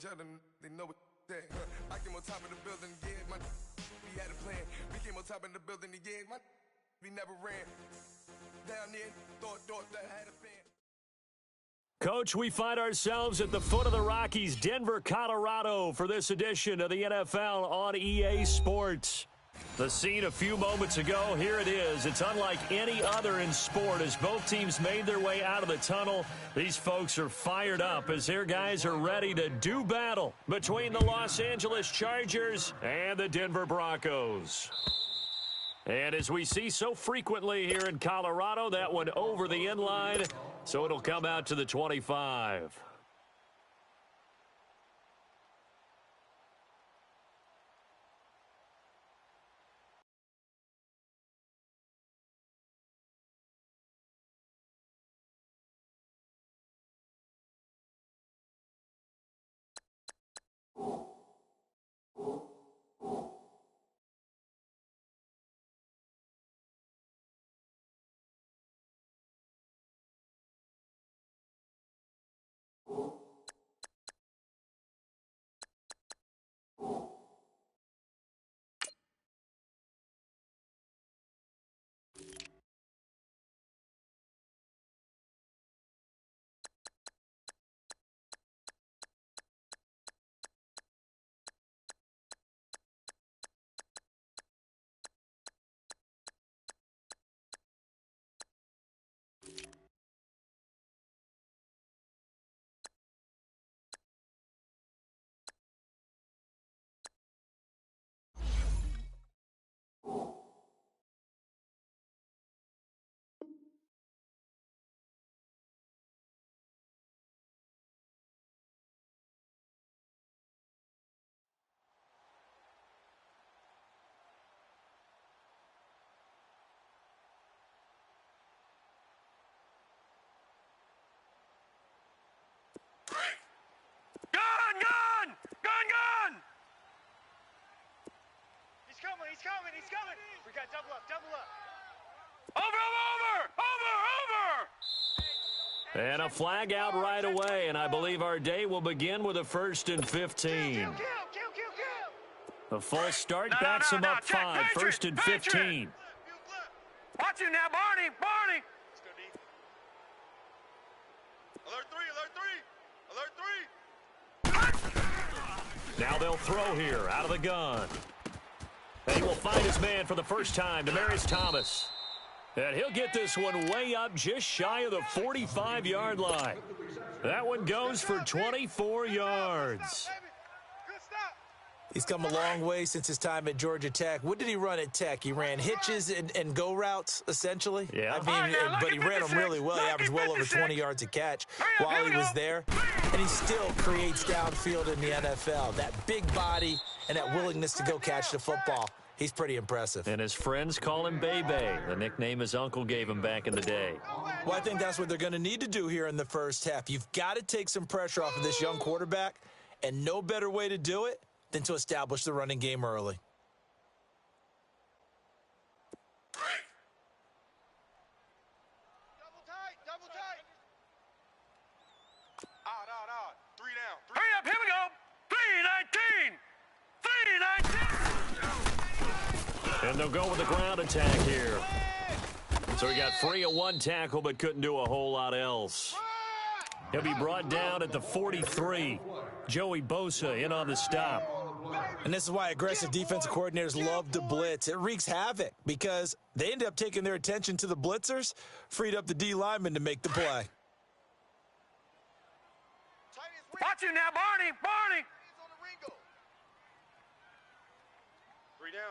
They know what they I came on top of the building, yeah, my we had a plan. We came on top of the building, yeah, my we never ran. Down there, thought that I had a fan. Coach, we find ourselves at the foot of the Rockies, Denver, Colorado, for this edition of the NFL on EA Sports. The scene a few moments ago, here it is. It's unlike any other in sport as both teams made their way out of the tunnel. These folks are fired up as their guys are ready to do battle between the Los Angeles Chargers and the Denver Broncos. And as we see so frequently here in Colorado, that one over the end line, so it'll come out to the 25. Gun! He's coming. We got double up. Over! And a flag out right away, and I believe our day will begin with a 1st and 15. Kill. A false start backs him up 5, 1st and 15. Watch you now, Barney. Alert three. Now they'll throw here out of the gun. And he will find his man for the first time, Demaryius Thomas. And he'll get this one way up just shy of the 45-yard line. That one goes for 24 yards. He's come a long way since his time at Georgia Tech. What did he run at Tech? He ran hitches and go routes, essentially. Yeah. But he ran them really well. He averaged well over 20 yards a catch while he was there. And he still creates downfield in the NFL. That big body and that willingness to go catch the football. He's pretty impressive. And his friends call him Bebe, the nickname his uncle gave him back in the day. Well, I think that's what they're going to need to do here in the first half. You've got to take some pressure off of this young quarterback, and no better way to do it than to establish the running game early. Double tight. Odd. 3 down. Hurry up, here we go. 3-19. And they'll go with the ground attack here. So he got free of one tackle but couldn't do a whole lot else. He'll be brought down at the 43. Joey Bosa in on the stop. And this is why aggressive defensive coordinators love to blitz. It wreaks havoc because they end up taking their attention to the blitzers, freed up the D lineman to make the play. Watch you now, Barney.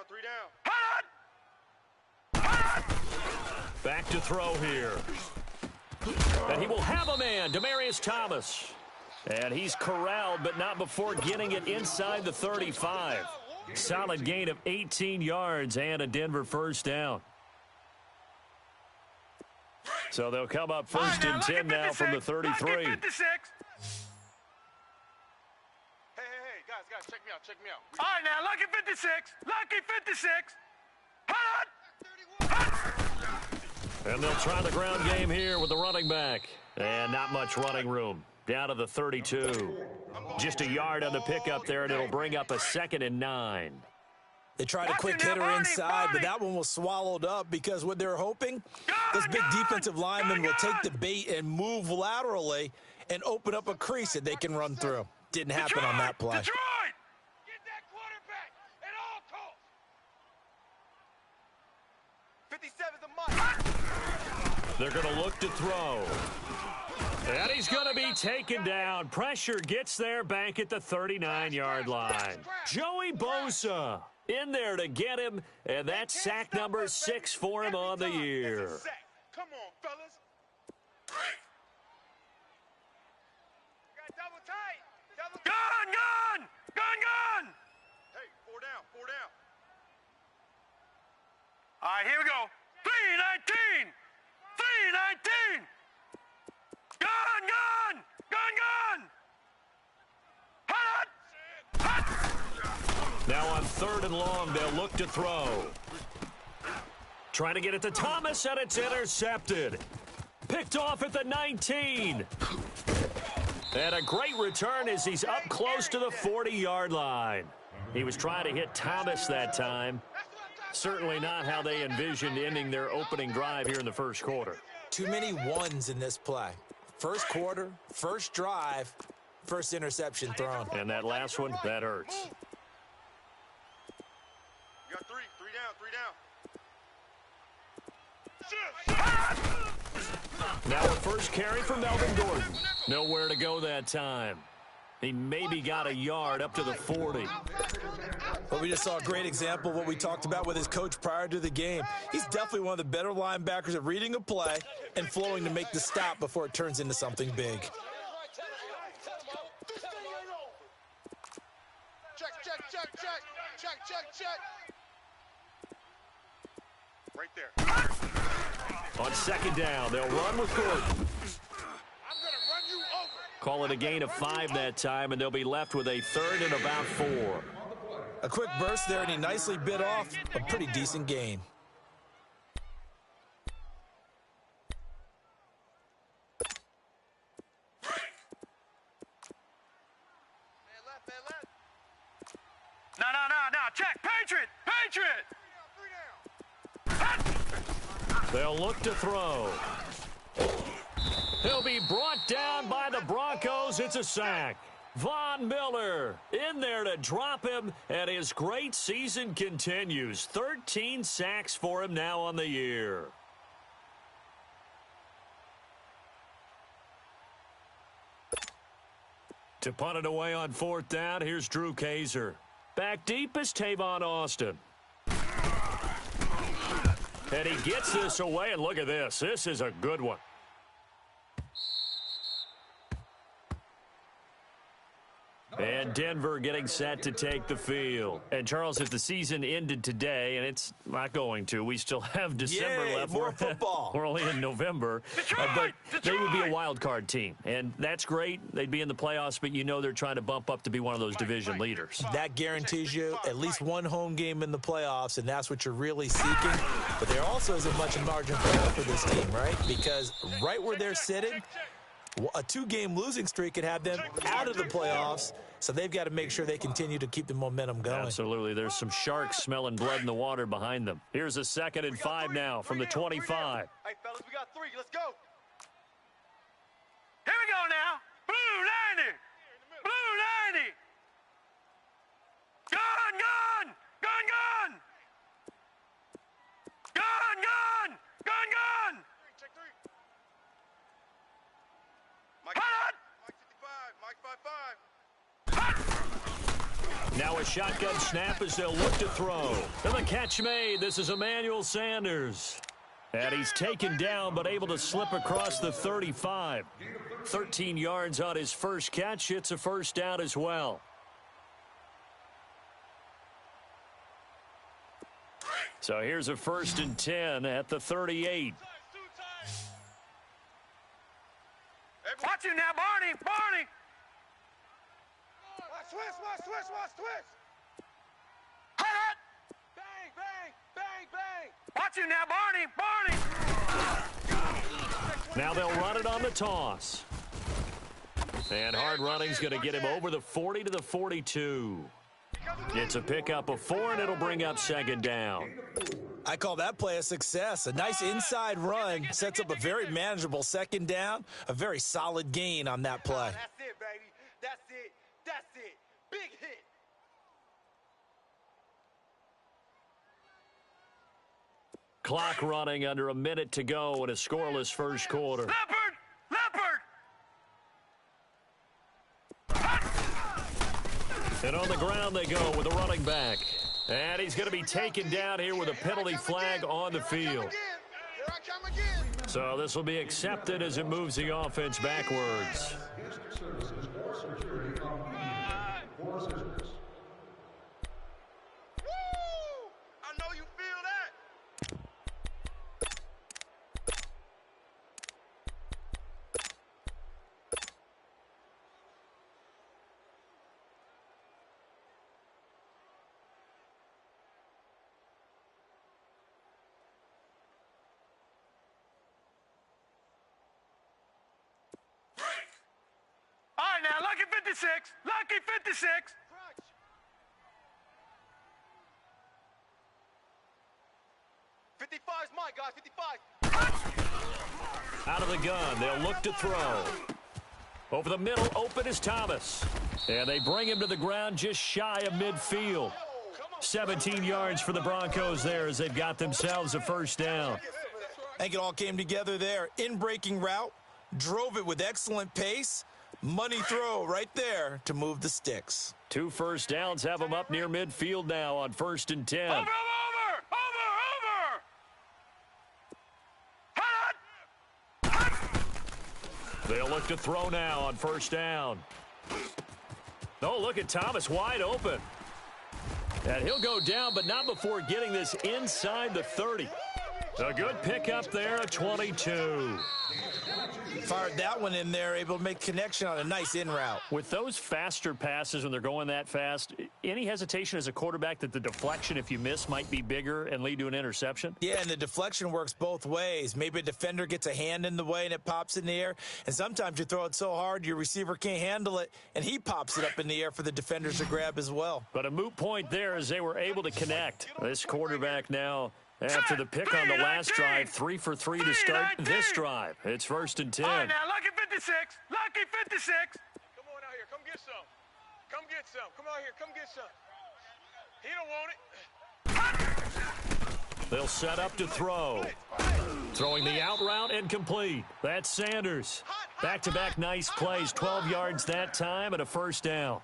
3 down. Back to throw here. And he will have a man, Demaryius Thomas. And he's corralled, but not before getting it inside the 35. Solid gain of 18 yards and a Denver first down. So they'll come up 1st and 10 now from the 33. Hey, guys, check me out. All right, now, lucky 56. And they'll try the ground game here with the running back. And not much running room. down to the 32. Just a yard on the pickup there, and it'll bring up a 2nd and 9. They tried a quick hitter inside, but that one was swallowed up because what they're hoping, this big defensive lineman will take the bait and move laterally and open up a crease that they can run through. Didn't happen on that play. Detroit! Get that quarterback at all costs. 57's a must. They're going to look to throw. And he's going to be taken down. Pressure gets there back at the 39-yard line. Joey Bosa in there to get him, and that's sack number 6 for him on the year. Come on, fellas. Got double tight. Gun! Hey, 4 down, 4 down. All right, here we go. 3-19! 3-19! Gun! Hot! Now on 3rd and long, they'll look to throw. Trying to get it to Thomas, and it's intercepted. Picked off at the 19. And a great return as he's up close to the 40-yard line. He was trying to hit Thomas that time. Certainly not how they envisioned ending their opening drive here in the first quarter. Too many ones in this play. First quarter, first drive, first interception thrown. And that last one, that hurts. You got 3 down. Now a first carry for Melvin Gordon. Nowhere to go that time. He maybe got a yard up to the 40. But we just saw a great example of what we talked about with his coach prior to the game. He's definitely one of the better linebackers at reading a play and flowing to make the stop before it turns into something big. Check. Right there. On 2nd down, they'll run with Gordon. I'm gonna run you over. Call it a gain of 5 that time, and they'll be left with a 3rd and about 4. A quick burst there, and he nicely bit off a pretty decent gain. Man left. No. Check. Patriot! They'll look to throw. He'll be brought down by the Broncos. It's a sack. Von Miller in there to drop him, and his great season continues. 13 sacks for him now on the year. To punt it away on 4th down, here's Drew Kaiser. Back deep is Tavon Austin. And he gets this away, and look at this. This is a good one. And Denver getting set to take the field. And, Charles, if the season ended today, and it's not going to, we still have December left. More football. We're only in November. But they would be a wild card team. And that's great. They'd be in the playoffs, but you know they're trying to bump up to be one of those division leaders. That guarantees you at least one home game in the playoffs, and that's what you're really seeking. But there also isn't much margin for error for this team, right? Because right where they're sitting, a 2-game losing streak could have them out of the playoffs, so they've got to make sure they continue to keep the momentum going. Absolutely. There's some sharks smelling blood in the water behind them. Here's a 2nd and 5 now from the 25. Hey, fellas, we got 3. Let's go. Here we go now. Blue 90. Gun. Check 3. Mike 55. Mike 55. Now a shotgun snap as they'll look to throw. And the catch made. This is Emmanuel Sanders. And he's taken down but able to slip across the 35. 13 yards on his first catch. It's a first down as well. So here's a 1st and 10 at the 38. Watch you now, Barney. Watch twist. Hot. Bang. Watch you now, Barney. Now they'll run it on the toss. And hard running's going to get him over the 40 to the 42. It's a pickup of 4, and it'll bring up second down. I call that play a success. A nice inside run sets up a very manageable second down, a very solid gain on that play. That's it, baby. That's it. That's it. Big hit. Clock running under a minute to go in a scoreless first quarter. Leopard! Leopard! And on the ground they go with a running back. And he's going to be taken down here with a penalty flag on the field. So this will be accepted as it moves the offense backwards. I know you feel that. All right, now, lucky 56. Lucky 56. 55's mine, guys. 55. Out of the gun, they'll look to throw. Over the middle, open is Thomas. And they bring him to the ground just shy of midfield. 17 yards for the Broncos there as they've got themselves a first down. I think it all came together there. In-breaking route, drove it with excellent pace. Money throw right there to move the sticks. 2 first downs have them up near midfield now on 1st and 10. Over! They'll look to throw now on 1st down. Oh, look at Thomas wide open. And he'll go down, but not before getting this inside the 30. A good pickup there at 22. Fired that one in there, able to make connection on a nice in route. With those faster passes when they're going that fast, any hesitation as a quarterback that the deflection, if you miss, might be bigger and lead to an interception? Yeah, and the deflection works both ways. Maybe a defender gets a hand in the way and it pops in the air. And sometimes you throw it so hard your receiver can't handle it, and he pops it up in the air for the defenders to grab as well. But a moot point there as they were able to connect. This quarterback now, after the pick on the last drive, 3 for 3 to start this drive. It's 1st and 10. All right, now, lucky 56. Lucky 56. Come on out here. Come get some. Come get some. Come out here. Come get some. He don't want it. They'll set up to throw. Throwing the out route and complete. That's Sanders. Back-to-back nice plays. 12 yards that time and a first down.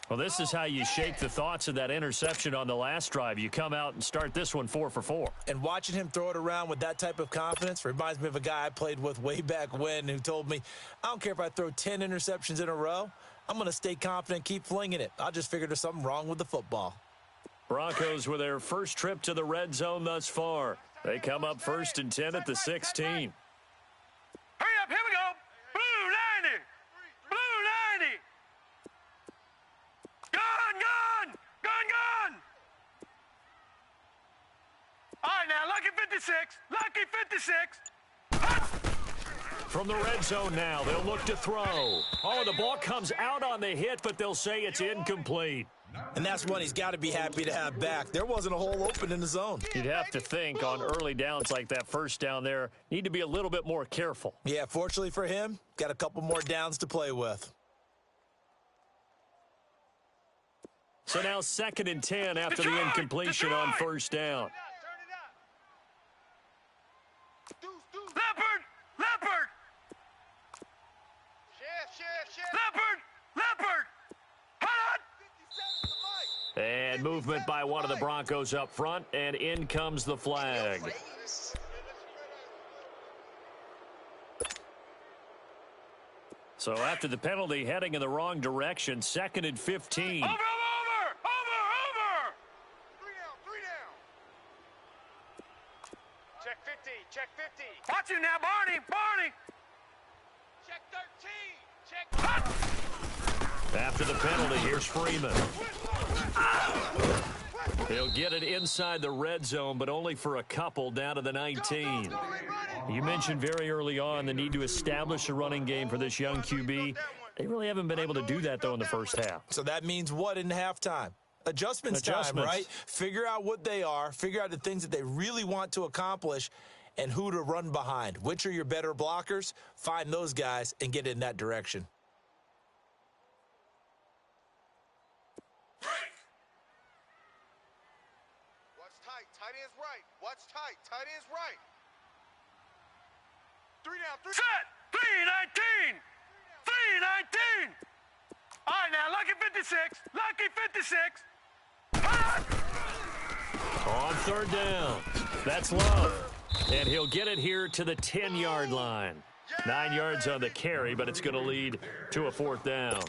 Well, this is how you shake the thoughts of that interception on the last drive. You come out and start this one 4 for 4. And watching him throw it around with that type of confidence reminds me of a guy I played with way back when who told me, I don't care if I throw 10 interceptions in a row. I'm going to stay confident and keep flinging it. I just figured there's something wrong with the football. Broncos with their first trip to the red zone thus far. They come up 1st and 10 at the 16. Hurry up, here we go. Blue 90. Blue 90. Gun! All right, now, lucky 56. Lucky 56. From the red zone now, they'll look to throw. Oh, the ball comes out on the hit, but they'll say it's incomplete. And that's one he's got to be happy to have back. There wasn't a hole open in the zone. You'd have to think on early downs like that first down there, need to be a little bit more careful. Yeah, fortunately for him, got a couple more downs to play with. So now 2nd and 10 after the incompletion on 1st down. Leopard! Leopard! Leopard! Hot! And movement by one of the Broncos up front, and in comes the flag. So after the penalty, heading in the wrong direction, 2nd and 15. Over! Check 50. Check 50. Watch you now, Barney! Check 13. Check. After the penalty, here's Freeman. He'll get it inside the red zone, but only for a couple down to the 19. You mentioned very early on the need to establish a running game for this young QB. They really haven't been able to do that, though, in the first half. So that means what in halftime? Adjustments time, right? Figure out what they are, figure out the things that they really want to accomplish, and who to run behind. Which are your better blockers? Find those guys and get in that direction. Watch tight. Tight end's right. Watch tight. Tight end's right. 3 down. 3 Set. 319. 319. All right, now, lucky 56. Lucky 56. On third down. That's Love. And he'll get it here to the 10-yard line. 9 yards on the carry, but it's going to lead to a fourth down.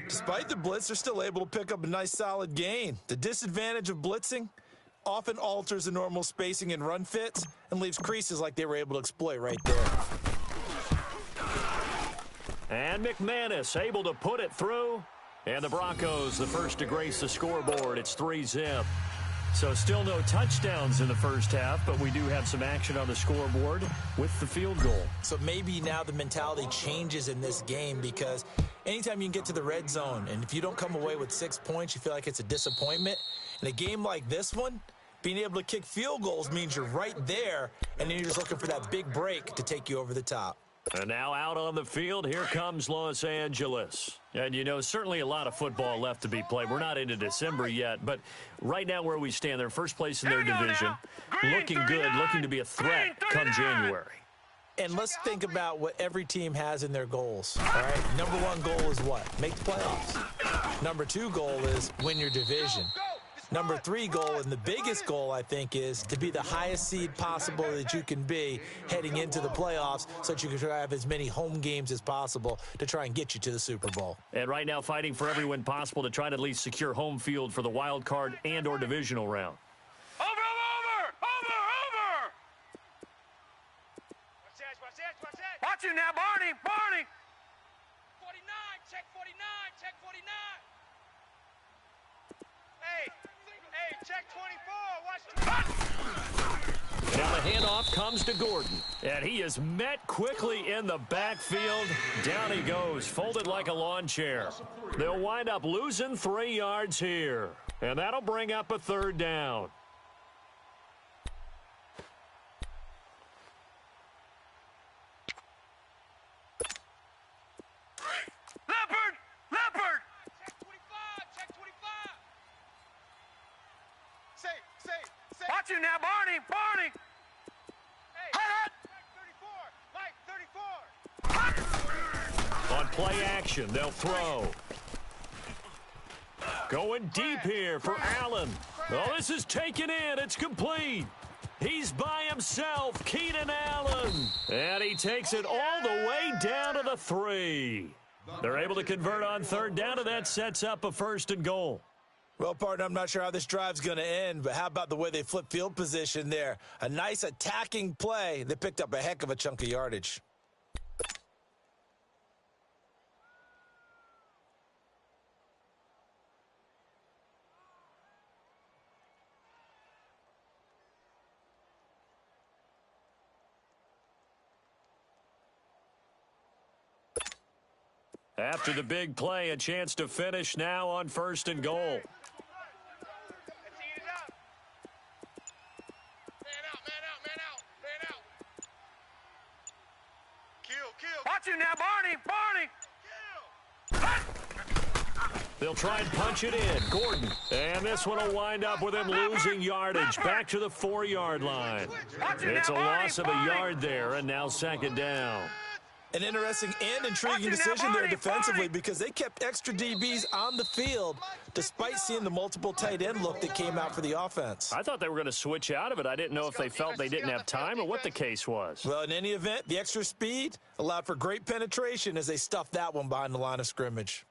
Despite the blitz, they're still able to pick up a nice, solid gain. The disadvantage of blitzing often alters the normal spacing and run fits and leaves creases like they were able to exploit right there. And McManus able to put it through. And the Broncos, the first to grace the scoreboard. It's 3-zip. So still no touchdowns in the first half, but we do have some action on the scoreboard with the field goal. So maybe now the mentality changes in this game, because anytime you can get to the red zone, and if you don't come away with 6 points, you feel like it's a disappointment. In a game like this one, being able to kick field goals means you're right there, and then you're just looking for that big break to take you over the top. And now out on the field, here comes Los Angeles. And, you know, certainly a lot of football left to be played. We're not into December yet, but right now where we stand, they're first place in their division. Looking good, looking to be a threat come January. And let's think about what every team has in their goals, all right? Number one goal is what? Make the playoffs. Number two goal is win your division. Number three goal, and the biggest goal, I think, is to be the highest seed possible that you can be heading into the playoffs, so that you can try to have as many home games as possible to try and get you to the Super Bowl. And right now fighting for every win possible to try to at least secure home field for the wild card and or divisional round. Over. Watch you now, Barney. 49, check 49, check 49. Hey, check 24, watch 24. Now the handoff comes to Gordon, and he is met quickly in the backfield. Down he goes, folded like a lawn chair. They'll wind up losing 3 yards here, and that'll bring up a third down. Leopard. Check 25, check 25. Say. Watch you now, Barney. Hey, Mike 34. On play action, they'll throw. Going deep here for Allen. Oh, this is taken in. It's complete. He's by himself, Keenan Allen. And he takes it all the way down to the 3. They're able to convert on third down, and that sets up a 1st and goal. Well, partner, I'm not sure how this drive's going to end, but how about the way they flip field position there? A nice attacking play. They picked up a heck of a chunk of yardage. After the big play, a chance to finish now on 1st and goal. Let's eat it up. Man out. Kill. Watch you now, Barney. They'll try and punch it in. Gordon. And this one will wind up with him losing yardage. Back to the 4-yard line. It's a loss of a yard there, and now 2nd down. An interesting and intriguing decision there defensively, because they kept extra DBs on the field despite seeing the multiple tight end look that came out for the offense. I thought they were going to switch out of it. I didn't know if they felt they didn't have time or what the case was. Well, in any event, the extra speed allowed for great penetration as they stuffed that one behind the line of scrimmage.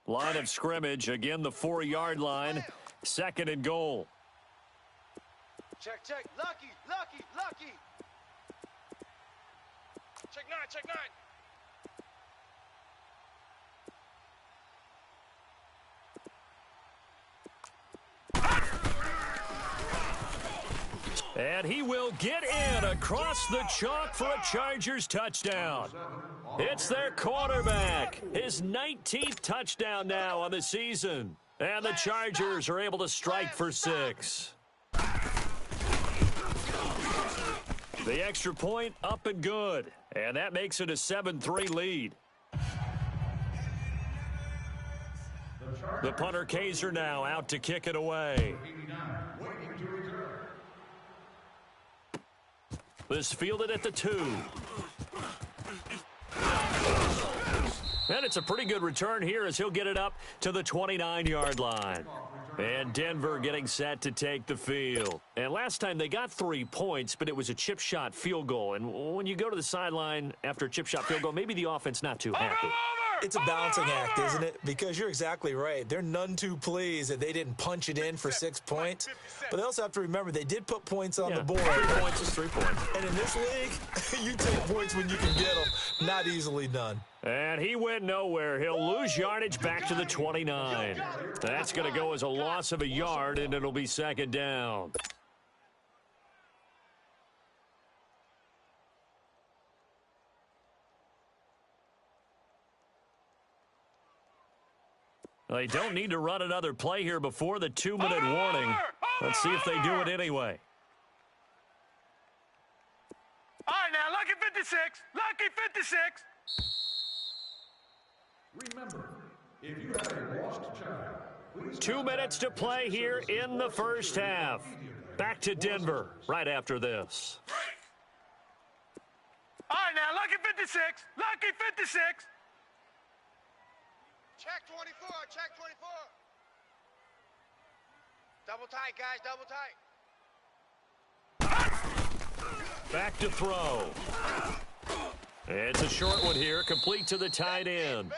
Line of scrimmage, again the 4-yard line. 2nd and goal. Check, check. Lucky, lucky, lucky. Check 9, check 9. And he will get in across the chalk for a Chargers touchdown. It's their quarterback. His 19th touchdown now on the season. And the Chargers are able to strike for 6. The extra point up and good. And that makes it a 7-3 lead. The punter Kaiser now out to kick it away. This fielded at the 2. And it's a pretty good return here as he'll get it up to the 29-yard line. And Denver getting set to take the field. And last time they got 3 points, but it was a chip shot field goal. And when you go to the sideline after a chip shot field goal, maybe the offense not too happy. It's a balancing act, isn't it? Because you're exactly right. They're none too pleased that they didn't punch it in for 6 points. But they also have to remember they did put points on the board. 3 points is 3 points. And in this league, you take points when you can get them. Not easily done. And he went nowhere. He'll lose yardage back to the 29. That's going to go as a loss of a yard, and it'll be 2nd down. They don't need to run another play here before the 2-minute warning. Let's see if they do it anyway. All right, now, lucky 56. Lucky 56. Remember, if you have a lost child, please 2 minutes to play here in the first half. Back to Denver right after this. All right, now, lucky 56. Lucky 56. Check 24, check 24. Double tight, guys, double tight. Back to throw. It's a short one here, complete to the tight end.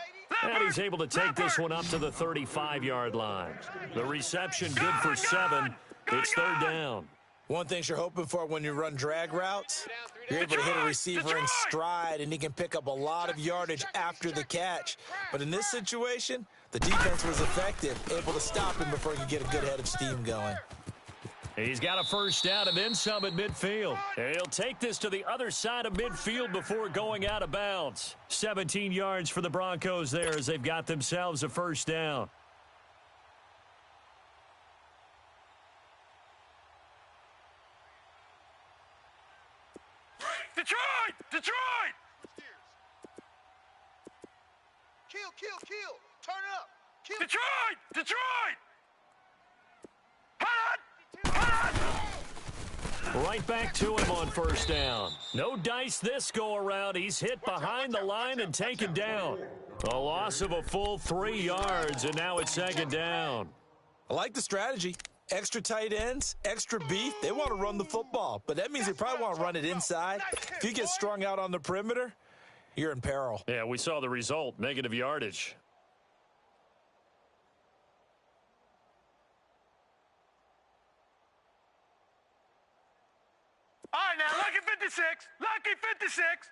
And he's able to take this one up to the 35-yard line. The reception good for 7. It's 3rd down. One thing you're hoping for when you run drag routes, you're able to hit a receiver in stride, and he can pick up a lot of yardage after the catch. But in this situation, the defense was effective, able to stop him before he could get a good head of steam going. He's got a first down and then some at midfield. And he'll take this to the other side of midfield before going out of bounds. 17 yards for the Broncos there as they've got themselves a first down. Detroit! Detroit! Kill, kill, kill. Turn it up. Kill. Detroit! Detroit! Right back to him on first down. No dice this go around. He's hit behind the line and taken down. A loss of a full 3 yards, and now it's 2nd down. I like the strategy. Extra tight ends, extra beef. They want to run the football, but that means they probably want to run it inside. If you get strung out on the perimeter, you're in peril. Yeah, we saw the result, negative yardage. All right, now, lucky 56. Lucky 56.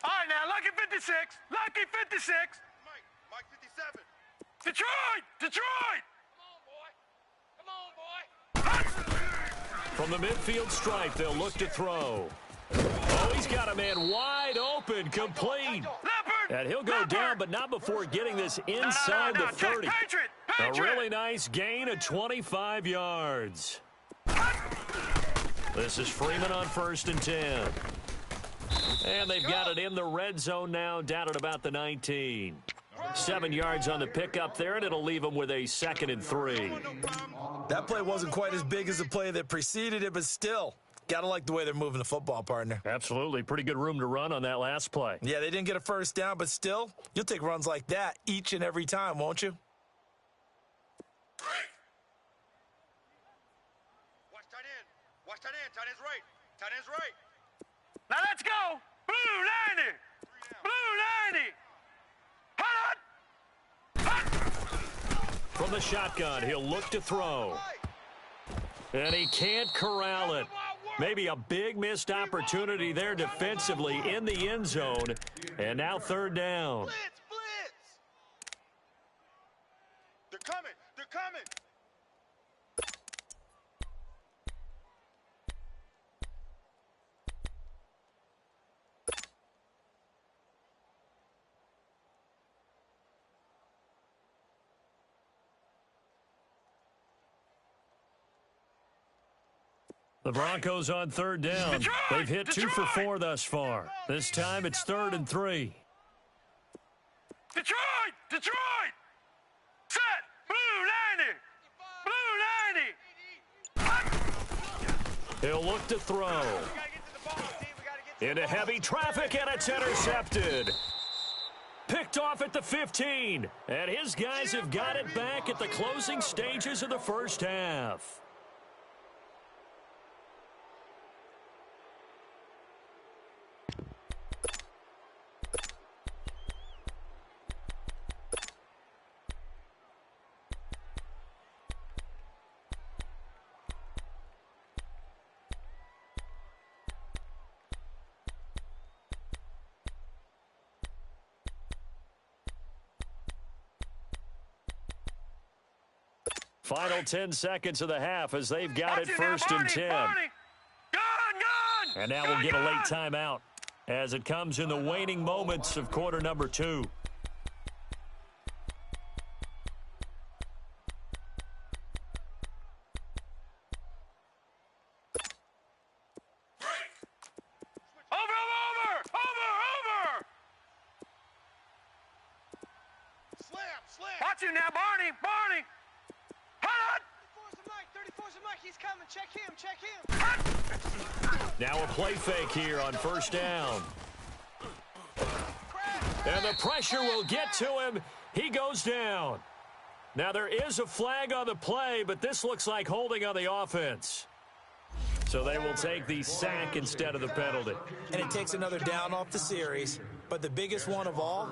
All right, now, lucky 56. Lucky 56. Mike 57. Detroit! Detroit! Come on, boy. Come on, boy. From the midfield stripe, they'll look to throw. Oh, he's got a man wide open, complete. And he'll go down, but not before getting this inside the 30. A really nice gain of 25 yards. This is Freeman on 1st and 10. And they've got it in the red zone now, down at about the 19. 7 yards on the pickup there, and it'll leave them with a 2nd and 3. That play wasn't quite as big as the play that preceded it, but still, gotta like the way they're moving the football, partner. Absolutely. Pretty good room to run on that last play. Yeah, they didn't get a first down, but still, you'll take runs like that each and every time, won't you? Watch tight end. Watch tight end. Tight end's right. Tight end's right. Now let's go. Blue 90. Blue 90. Hot. from the shotgun. He'll look to throw. And he can't corral it. Maybe a big missed opportunity there defensively in the end zone. And now third down. Blitz, blitz. They're coming. They're coming. The Broncos on third down. They've hit 2 for 4 thus far. This time it's 3rd and 3. Detroit! Detroit! Set! Blue 90! Blue 90! He'll look to throw. Into heavy traffic, and it's intercepted. Picked off at the 15. And his guys have got it back at the closing stages of the first half. Final 10 seconds of the half as they've got it 1st and 10. And now we'll get a late timeout as it comes in the waning moments of quarter number 2. Over! Slam. Watch you now, Barney! Hot! 34's a Mike. He's coming. Check him. Now a play fake here on 1st down. And the pressure will get to him. He goes down. Now there is a flag on the play, but this looks like holding on the offense. So they will take the sack instead of the penalty. And it takes another down off the series. But the biggest one of all,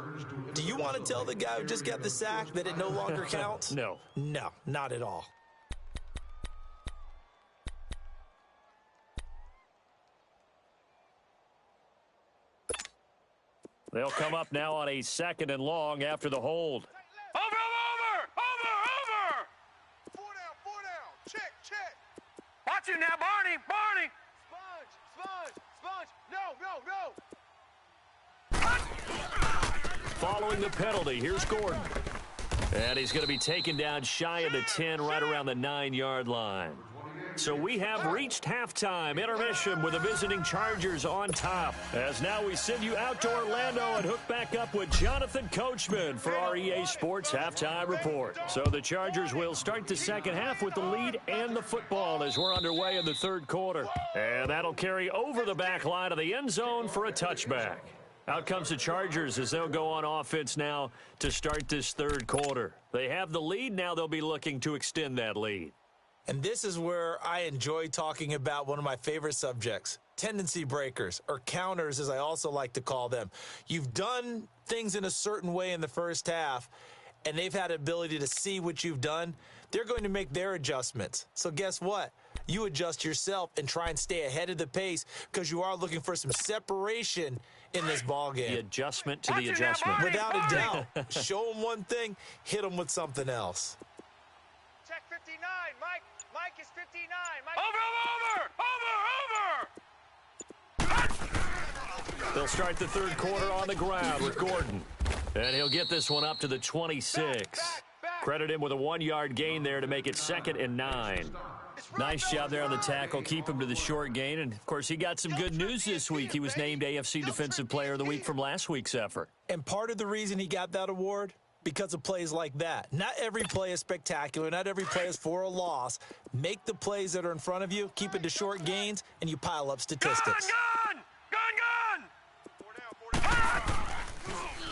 do you want to tell the guy who just got the sack that it no longer counts? No. No, not at all. They'll come up now on a 2nd and long after the hold. Over! 4 down. Check. Watch you now, Barney! Sponge. No. Following the penalty, here's Gordon. And he's going to be taken down shy of the 10, right around the 9-yard line. So we have reached halftime intermission with the visiting Chargers on top. As now we send you out to Orlando and hook back up with Jonathan Coachman for our EA Sports Halftime Report. So the Chargers will start the second half with the lead and the football as we're underway in the 3rd quarter. And that'll carry over the back line of the end zone for a touchback. Out comes the Chargers as they'll go on offense now to start this 3rd quarter. They have the lead. Now they'll be looking to extend that lead. And this is where I enjoy talking about one of my favorite subjects, tendency breakers, or counters as I also like to call them. You've done things in a certain way in the first half, and they've had the ability to see what you've done. They're going to make their adjustments. So guess what? You adjust yourself and try and stay ahead of the pace because you are looking for some separation in this ballgame. The adjustment to the adjustment. Without a doubt. Show them one thing, hit them with something else. Check 59. Mike is 59. Over! They'll start the 3rd quarter on the ground with Gordon. And he'll get this one up to the 26. Credit him with a 1-yard gain there to make it 2nd and 9. Nice job there on the tackle. Keep him to the short gain. And, of course, he got some good news this week. He was named AFC Defensive Player of the Week from last week's effort. And part of the reason he got that award, because of plays like that. Not every play is spectacular. Not every play is for a loss. Make the plays that are in front of you, keep it to short gains, and you pile up statistics. Gun!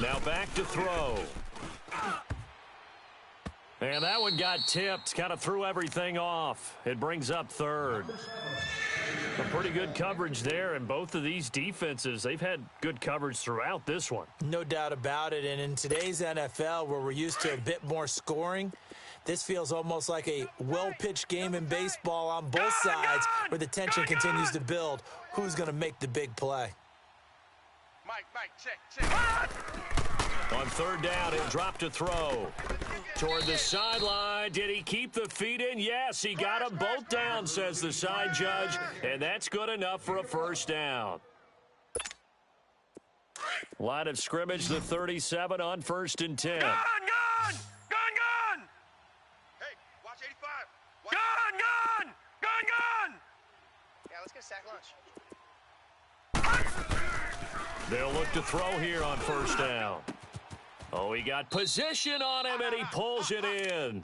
Now back to throw. And that one got tipped. Kind of threw everything off. It brings up 3rd. Some pretty good coverage there, and both of these defenses, they've had good coverage throughout this one. No doubt about it, and in today's NFL, where we're used to a bit more scoring, This feels almost like a well-pitched game in baseball on both sides where the tension continues to build. Who's going to make the big play? Mike, check. On third down, he'll drop to throw. Toward the sideline. Did he keep the feet in? Yes, he got them both down, says the side judge, and that's good enough for a first down. Line of scrimmage, the 37 on 1st and 10. Gun! Hey, watch 85. Gun! Yeah, let's get a sack lunch. They'll look to throw here on 1st down. Oh, he got position on him, and he pulls it in.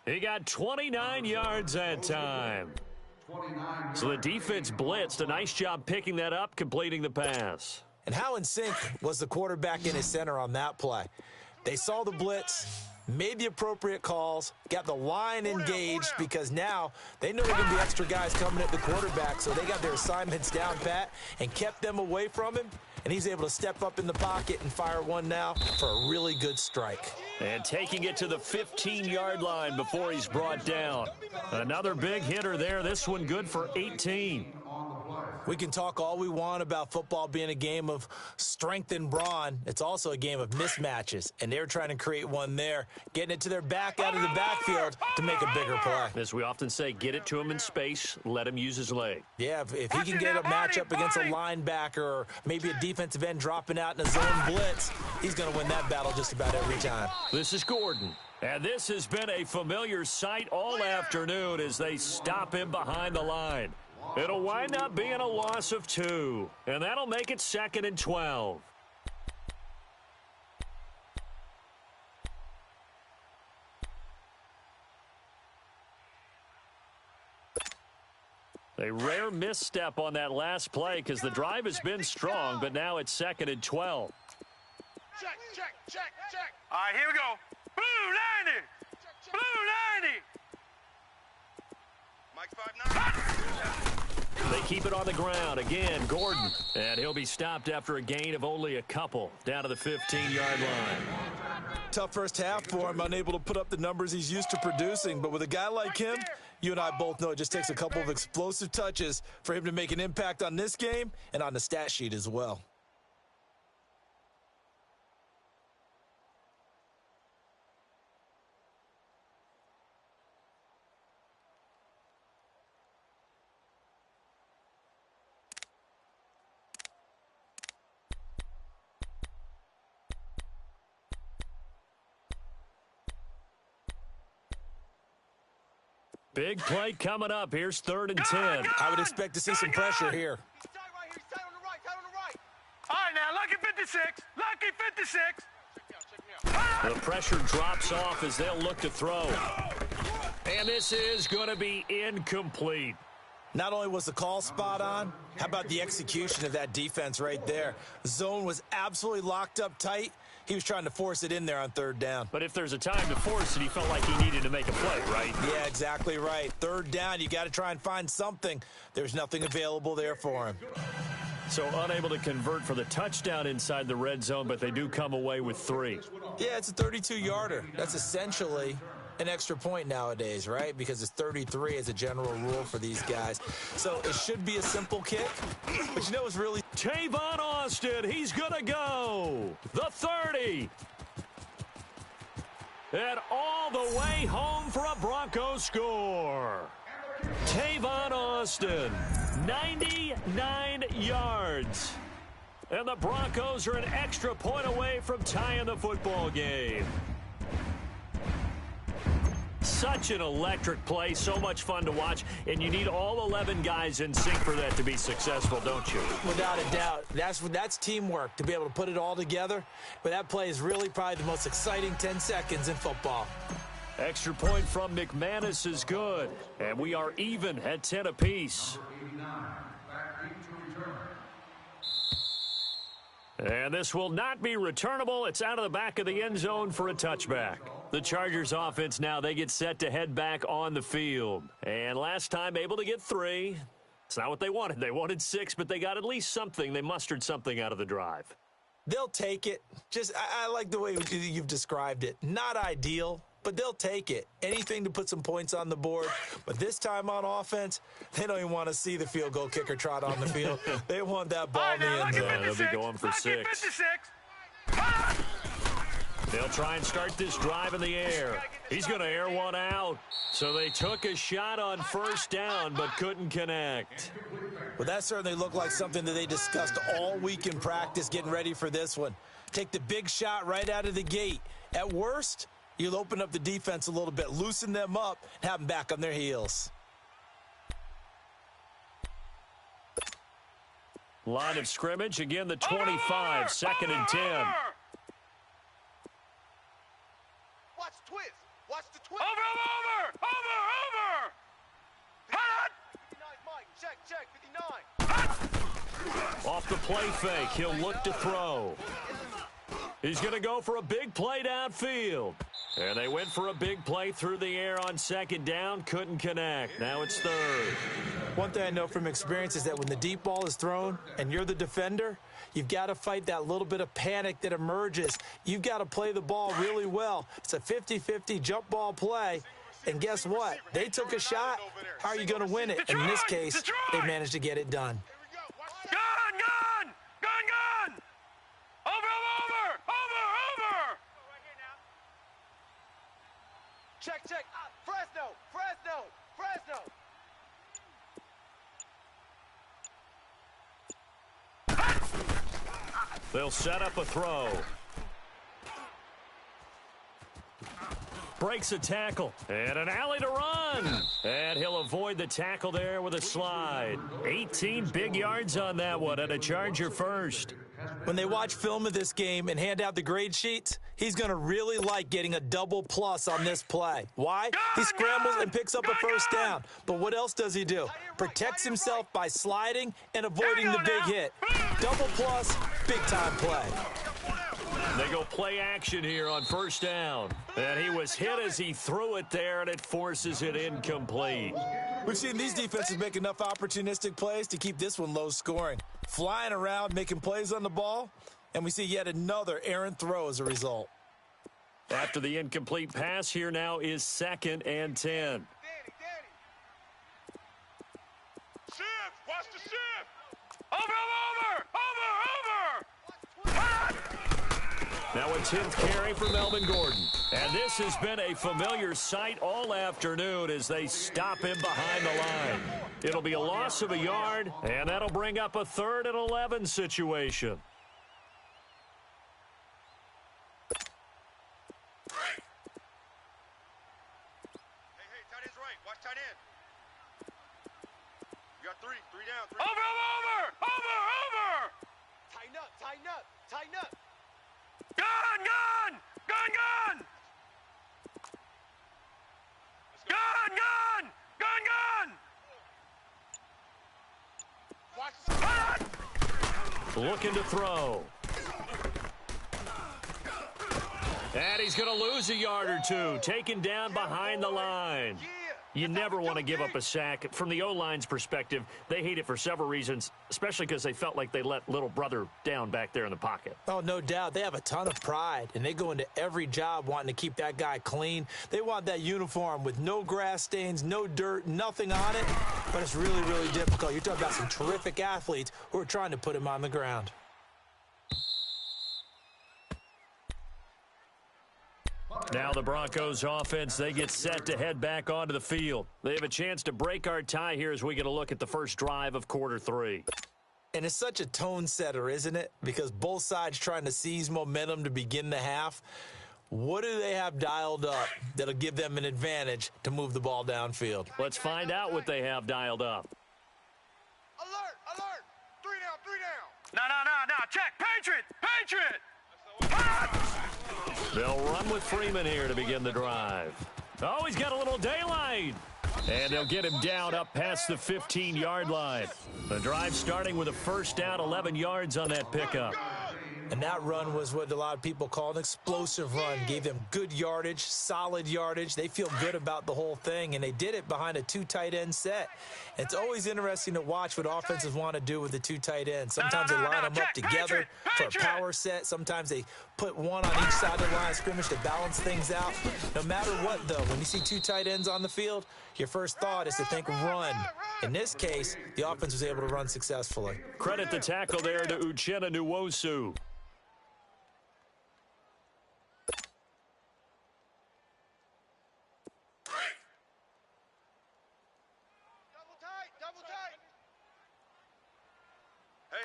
He got 29 yards that time. So the defense blitzed. A nice job picking that up, completing the pass. And how in sync was the quarterback in his center on that play? They saw the blitz, made the appropriate calls, got the line engaged because now they know there are going to be extra guys coming at the quarterback, so they got their assignments down pat and kept them away from him, and he's able to step up in the pocket and fire one now for a really good strike. And taking it to the 15-yard line before he's brought down. Another big hitter there. This one good for 18. We can talk all we want about football being a game of strength and brawn. It's also a game of mismatches, and they're trying to create one there, getting it to their back out of the backfield to make a bigger play. As we often say, get it to him in space, let him use his leg. Yeah, if he can get a matchup against a linebacker or maybe a defensive end dropping out in a zone blitz, he's going to win that battle just about every time. This is Gordon. And this has been a familiar sight all afternoon as they stop him behind the line. It'll wind up being a loss of 2, and that'll make it 2nd and 12. A rare misstep on that last play because the drive has been strong, but now it's 2nd and 12. Check. All right, here we go. Blue 90! Blue 90! Mike 5'9". They keep it on the ground. Again, Gordon. And he'll be stopped after a gain of only a couple down to the 15-yard line. Tough first half for him, unable to put up the numbers he's used to producing. But with a guy like him, you and I both know it just takes a couple of explosive touches for him to make an impact on this game and on the stat sheet as well. Big play coming up. Here's 3rd and 10. I would expect to see some pressure here. He's tight right here. He's tight on the right. All right, now, lucky 56. Lucky 56. Check me out. The pressure drops off as they'll look to throw. And this is going to be incomplete. Not only was the call spot on, how about the execution of that defense right there? Zone was absolutely locked up tight. He was trying to force it in there on 3rd down. But if there's a time to force it, he felt like he needed to make a play, right? Yeah, exactly right. 3rd down, you got to try and find something. There's nothing available there for him. So unable to convert for the touchdown inside the red zone, but they do come away with 3. Yeah, it's a 32-yarder. That's essentially an extra point nowadays, right? Because it's 33 as a general rule for these guys. So it should be a simple kick, but you know it's really... Tavon Austin, he's going to go. The 30. And all the way home for a Broncos score. Tavon Austin, 99 yards. And the Broncos are an extra point away from tying the football game. Such an electric play, so much fun to watch, and you need all 11 guys in sync for that to be successful, don't you? Without a doubt. That's teamwork, to be able to put it all together. But that play is really probably the most exciting 10 seconds in football. Extra point from McManus is good, and we are even at 10 apiece. And this will not be returnable. It's out of the back of the end zone for a touchback. The Chargers offense now, they get set to head back on the field. And last time able to get 3. It's not what they wanted. They wanted 6, but they got at least something. They mustered something out of the drive. They'll take it. I like the way you've described it. Not ideal, but they'll take it. Anything to put some points on the board. But this time on offense, they don't even want to see the field goal kicker trot on the field. They want that ball in the end zone. They'll be going for 6. They'll try and start this drive in the air. He's going to air one out. So they took a shot on first down, but couldn't connect. Well, that certainly looked like something that they discussed all week in practice getting ready for this one. Take the big shot right out of the gate. At worst, you'll open up the defense a little bit, loosen them up, and have them back on their heels. Line of scrimmage, again the 25, 2nd and 10. Watch the twist. Watch the twist. Over. Hot. 59, Mike. Check. 59. Off the play fake, he'll look to throw. He's going to go for a big play downfield. And they went for a big play through the air on 2nd down, couldn't connect. Now it's 3rd. One thing I know from experience is that when the deep ball is thrown and you're the defender, you've got to fight that little bit of panic that emerges. You've got to play the ball really well. It's a 50-50 jump ball play. And guess what? They took a shot. How are you going to win it? In this case, they managed to get it done. Gun. Over. Check. Fresno. They'll set up a throw. Breaks a tackle. And an alley to run. And he'll avoid the tackle there with a slide. 18 big yards on that one, and a Charger first. When they watch film of this game and hand out the grade sheets, he's going to really like getting a double plus on this play. Why? He scrambles and picks up a first down. But what else does he do? Protects himself by sliding and avoiding the big hit. Double plus, big-time play. They go play action here on first down. And he was hit as he threw it there, and it forces it incomplete. We've seen these defenses make enough opportunistic plays to keep this one low scoring. Flying around, making plays on the ball, and we see yet another errant throw as a result. After the incomplete pass, here now is 2nd and 10. Danny. Shift. Watch the shift. Over. Now a 10th carry for Melvin Gordon. And this has been a familiar sight all afternoon as they stop him behind the line. It'll be a loss of a yard, and that'll bring up a 3rd and 11 situation. Hey, tight end's right. Watch tight end. You got 3 down. 3 Over. Tighten up. Gun. Looking to throw. And he's going to lose a yard or two, taken down behind the line. You never want to give up a sack. From the O-line's perspective, they hate it for several reasons, especially because they felt like they let little brother down back there in the pocket. Oh, no doubt. They have a ton of pride, and they go into every job wanting to keep that guy clean. They want that uniform with no grass stains, no dirt, nothing on it. But it's really, really difficult. You're talking about some terrific athletes who are trying to put him on the ground. Now the Broncos offense, they get set to head back onto the field. They have a chance to break our tie here as we get a look at the first drive of quarter 3. And it's such a tone setter, isn't it? Because both sides trying to seize momentum to begin the half. What do they have dialed up that'll give them an advantage to move the ball downfield? Let's find out what they have dialed up. Alert. 3 down. No. Check. Patriot. They'll run with Freeman here to begin the drive. Oh, he's got a little daylight. And they'll get him down up past the 15-yard line. The drive starting with a first down, 11 yards on that pickup. And that run was what a lot of people call an explosive run. Gave them good yardage, solid yardage. They feel good about the whole thing, and they did it behind a 2 tight end set. It's always interesting to watch what offenses want to do with the 2 tight ends. Sometimes they line them up together for a power set. Sometimes they put one on each side of the line of scrimmage to balance things out. No matter what, though, when you see two tight ends on the field, your first thought is to think run. In this case, the offense was able to run successfully. Credit the tackle there to Uchenna Nwosu. Double tight. Hey,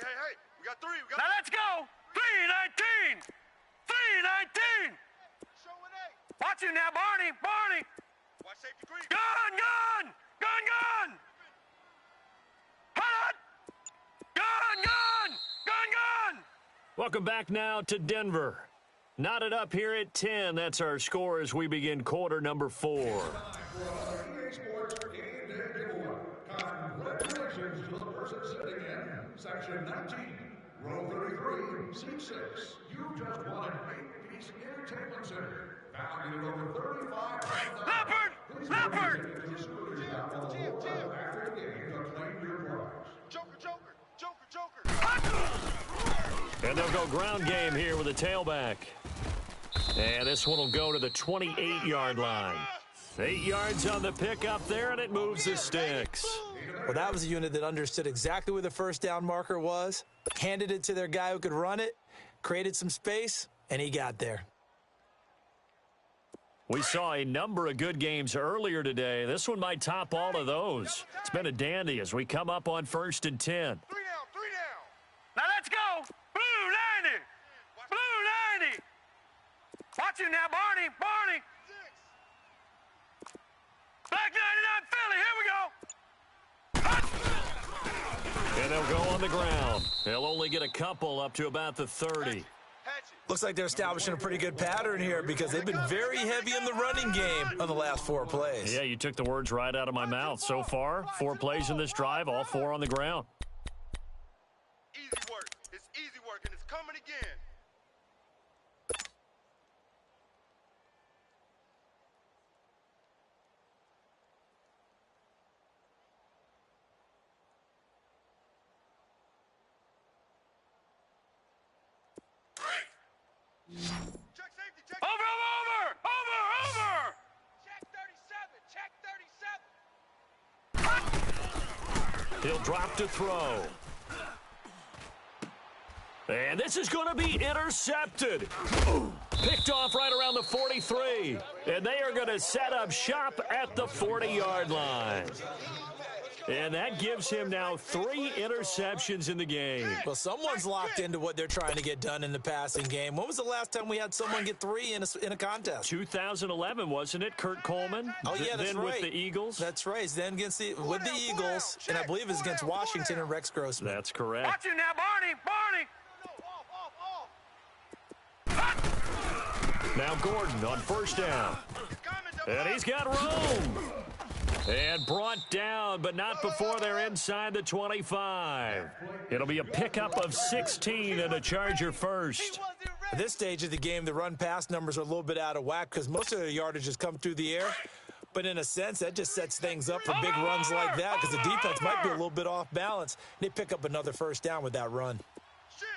we got three. Now let's go. 319. 319. Showing eight. Watch you now, Barney. Watch safety creep. Gun. Hot. Gun. Welcome back now to Denver. Knotted up here at 10. That's our score as we begin quarter number 4. EA Sports Game Day Giveaway. Congratulations to the person sitting in Section 19, Row 33, Seat 6. You just won an 8-piece entertainment center, valued at over $35,000. Leopard. After the game to claim your prize. Joker. And they'll go ground game here with a tailback. And this one will go to the 28-yard line. 8 yards on the pickup there, and it moves the sticks. Well, that was a unit that understood exactly where the first down marker was, handed it to their guy who could run it, created some space, and he got there. We saw a number of good games earlier today. This one might top all of those. It's been a dandy as we come up on 1st and 10. 3 down. Now let's go. Blue 90. Watch you now, Barney. Black 99 Philly. Here we go. And they'll go on the ground. They'll only get a couple up to about the 30. Looks like they're establishing a pretty good pattern here because they've been very heavy in the running game on the last 4 plays. Yeah, you took the words right out of my mouth. So far, 4 plays in this drive, all 4 on the ground. Easy work. It's easy work, and it's coming again. Check safety. Over. Check 37. He'll drop to throw. And this is going to be intercepted. Picked off right around the 43. And they are going to set up shop at the 40-yard line. And that gives him now 3 interceptions in the game. Well, someone's locked into what they're trying to get done in the passing game. When was the last time we had someone get 3 in a contest? 2011, wasn't it, Kurt Coleman? Oh, yeah, that's then right. with the Eagles. That's right. Then with the Eagles, and I believe it's against Washington and Rex Grossman. That's correct. Watch you now, Barney. Now Gordon on 1st down. And he's got room. And brought down, but not before they're inside the 25. It'll be a pickup of 16 and a Charger first. At this stage of the game, the run-pass numbers are a little bit out of whack because most of the yardage has come through the air. But in a sense, that just sets things up for big runs like that because the defense might be a little bit off balance. They pick up another 1st down with that run. Ship.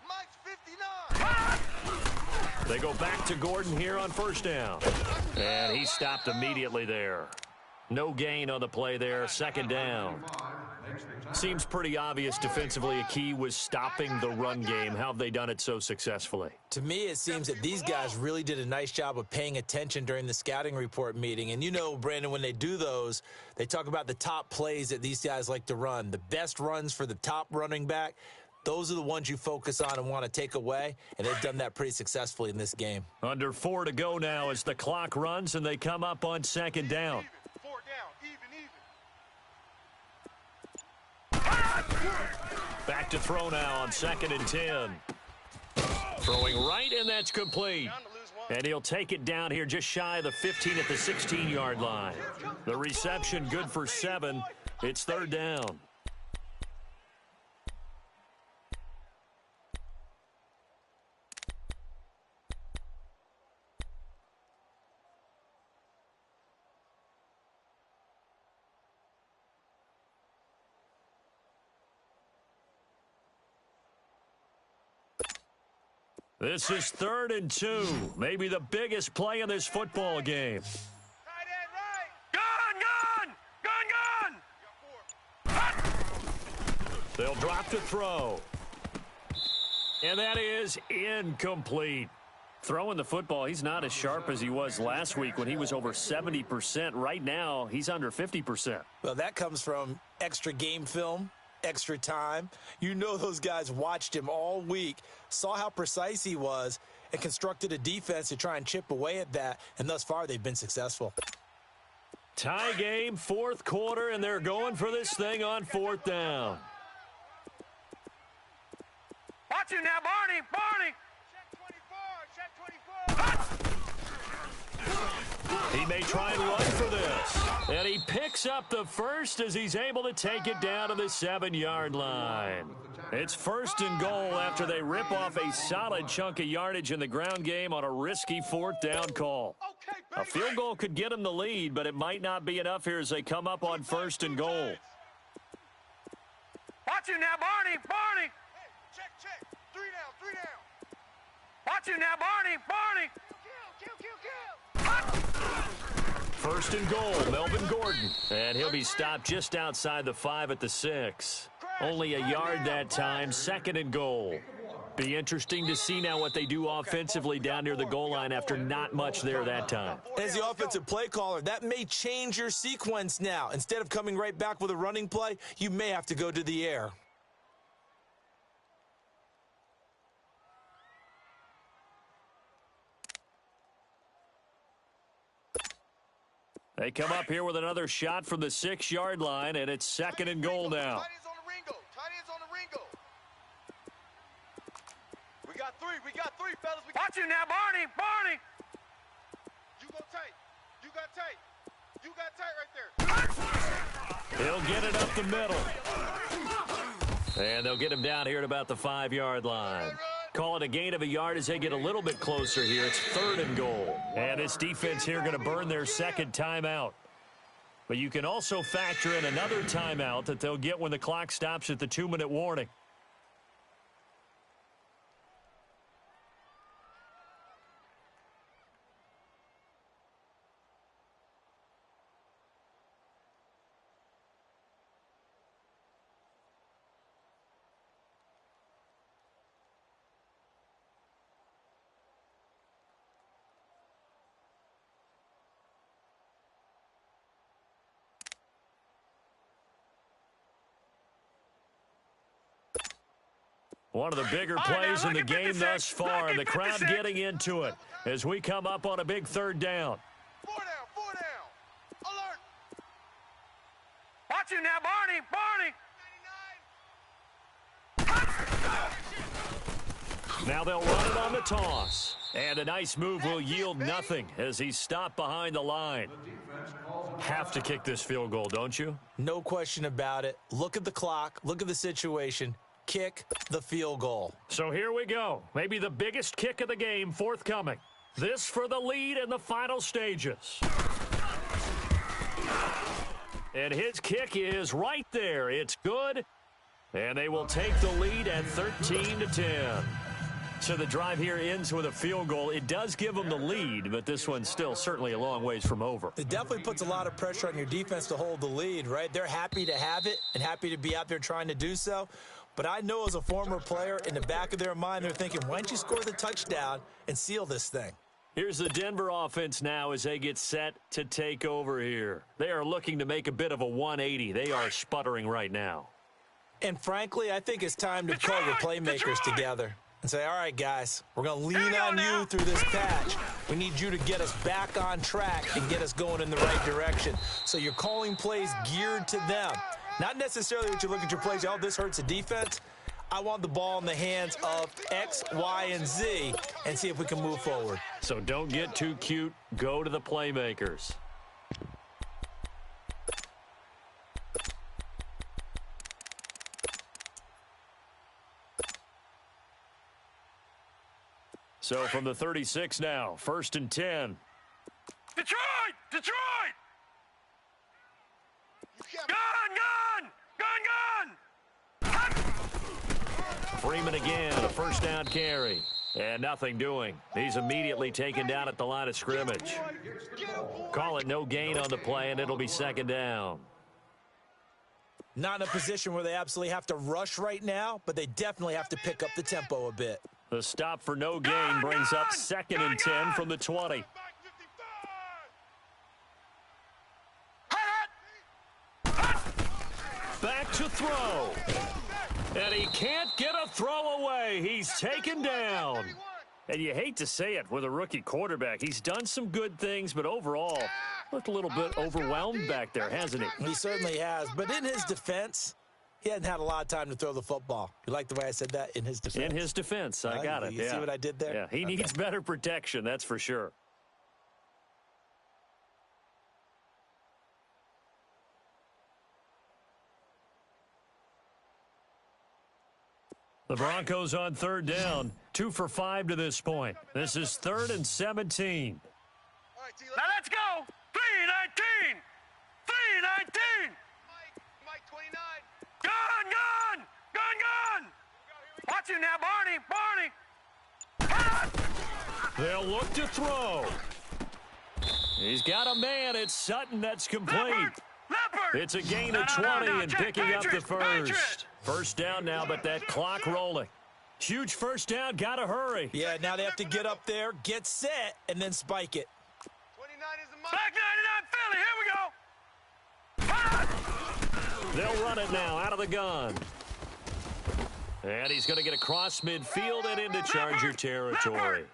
Mike's 59. They go back to Gordon here on 1st down. And he stopped immediately there. No gain on the play there, 2nd down. Seems pretty obvious defensively a key was stopping the run game. How have they done it so successfully? To me, it seems that these guys really did a nice job of paying attention during the scouting report meeting. And you know, Brandon, when they do those, they talk about the top plays that these guys like to run. The best runs for the top running back, those are the ones you focus on and want to take away, and they've done that pretty successfully in this game. Under 4 to go now as the clock runs, and they come up on 2nd down. 4 down. Even. Back to throw now on 2nd and 10. Throwing right, and that's complete. And he'll take it down here just shy of the 15 at the 16-yard line. The reception good for 7. It's 3rd down. This is 3rd and 2. Maybe the biggest play in this football game. Tight end right. They'll drop to throw. And that is incomplete. Throwing the football, he's not as sharp as he was last week when he was over 70%. Right now, he's under 50%. Well, that comes from extra game film, extra time. You know those guys watched him all week, saw how precise he was, and constructed a defense to try and chip away at that, and thus far they've been successful. Tie game, 4th quarter, and they're going for this thing on 4th down. Watch him now, Barney. Check 24. He may try and run for this. And he picks up the first as he's able to take it down to the 7-yard line. It's 1st and goal after they rip off a solid chunk of yardage in the ground game on a risky 4th down call. Okay, A baby. field goal could get them the lead, but it might not be enough here as they come up on 1st and goal. Watch him now, Barney. Hey, check. 3 down. Watch him now, Barney. Kill. 1st and goal, Melvin Gordon. And he'll be stopped just outside the 5 at the 6. Only a yard that time, 2nd and goal. Be interesting to see now what they do offensively down near the goal line after not much there that time. As the offensive play caller, that may change your sequence now. Instead of coming right back with a running play, you may have to go to the air. They come up here with another shot from the 6-yard line, and it's 2nd and goal now. Tight ends on the Ringo. We got three, fellas. Watch him now, Barney. You go tight. You got tight right there. He'll get it up the middle. And they'll get him down here at about the 5-yard line. Call it a gain of a yard as they get a little bit closer here. It's 3rd and goal. And this defense here going to burn their 2nd timeout. But you can also factor in another timeout that they'll get when the clock stops at the 2-minute warning. One of the bigger plays in the game thus far, and the crowd getting into it as we come up on a big 3rd down. 4 down. Alert. Watch him now, Barney. 99. Now they'll run it on the toss. And a nice move will yield nothing as he's stopped behind the line. Have to kick this field goal, don't you? No question about it. Look at the clock. Look at the situation. Kick the field goal. So here we go. Maybe the biggest kick of the game forthcoming. This for the lead in the final stages. And his kick is right there. It's good. And they will take the lead at 13-10. So the drive here ends with a field goal. It does give them the lead, but this one's still certainly a long ways from over. It definitely puts a lot of pressure on your defense to hold the lead, right? They're happy to have it and happy to be out there trying to do so. But I know as a former player, in the back of their mind, they're thinking, why don't you score the touchdown and seal this thing? Here's the Denver offense now as they get set to take over here. They are looking to make a bit of a 180. They are sputtering right now. And frankly, I think it's time to call your playmakers together and say, all right, guys, we're going to lean on you through this patch. We need you to get us back on track and get us going in the right direction. So you're calling plays geared to them. Not necessarily that you look at your plays, oh, this hurts the defense. I want the ball in the hands of X, Y, and Z and see if we can move forward. So don't get too cute. Go to the playmakers. So from the 36 now, 1st and 10. Detroit! Gun! Freeman again, a 1st down carry. And nothing doing. He's immediately taken down at the line of scrimmage. Call it no gain on the play, and it'll be second down. Not in a position where they absolutely have to rush right now, but they definitely have to pick up the tempo a bit. The stop for no gain brings up 2nd and 10 from the 20. Back to throw. And he can't get a throw away. He's taken down. And you hate to say it with a rookie quarterback. He's done some good things, but overall, looked a little bit overwhelmed back there, hasn't he? He certainly has. But in his defense, he hadn't had a lot of time to throw the football. You like the way I said that? In his defense? In his defense. I got it. You see what I did there? Yeah, he needs better protection, that's for sure. The Broncos on 3rd down, 2 for 5 to this point. This is 3rd and 17. Now let's go. 3-19. 3-19. Mike 29. Gone. Watch him now, Barney. They'll look to throw. He's got a man. It's Sutton that's complete. Leopard. It's a gain of 20 and picking up the first. First down now, but that clock rolling. Huge first down, gotta hurry. Yeah, now they have to get up there, get set, and then spike it. 29 is a Mike. Back 99 Philly, here we go. They'll run it now out of the gun. And he's going to get across midfield and into Charger territory.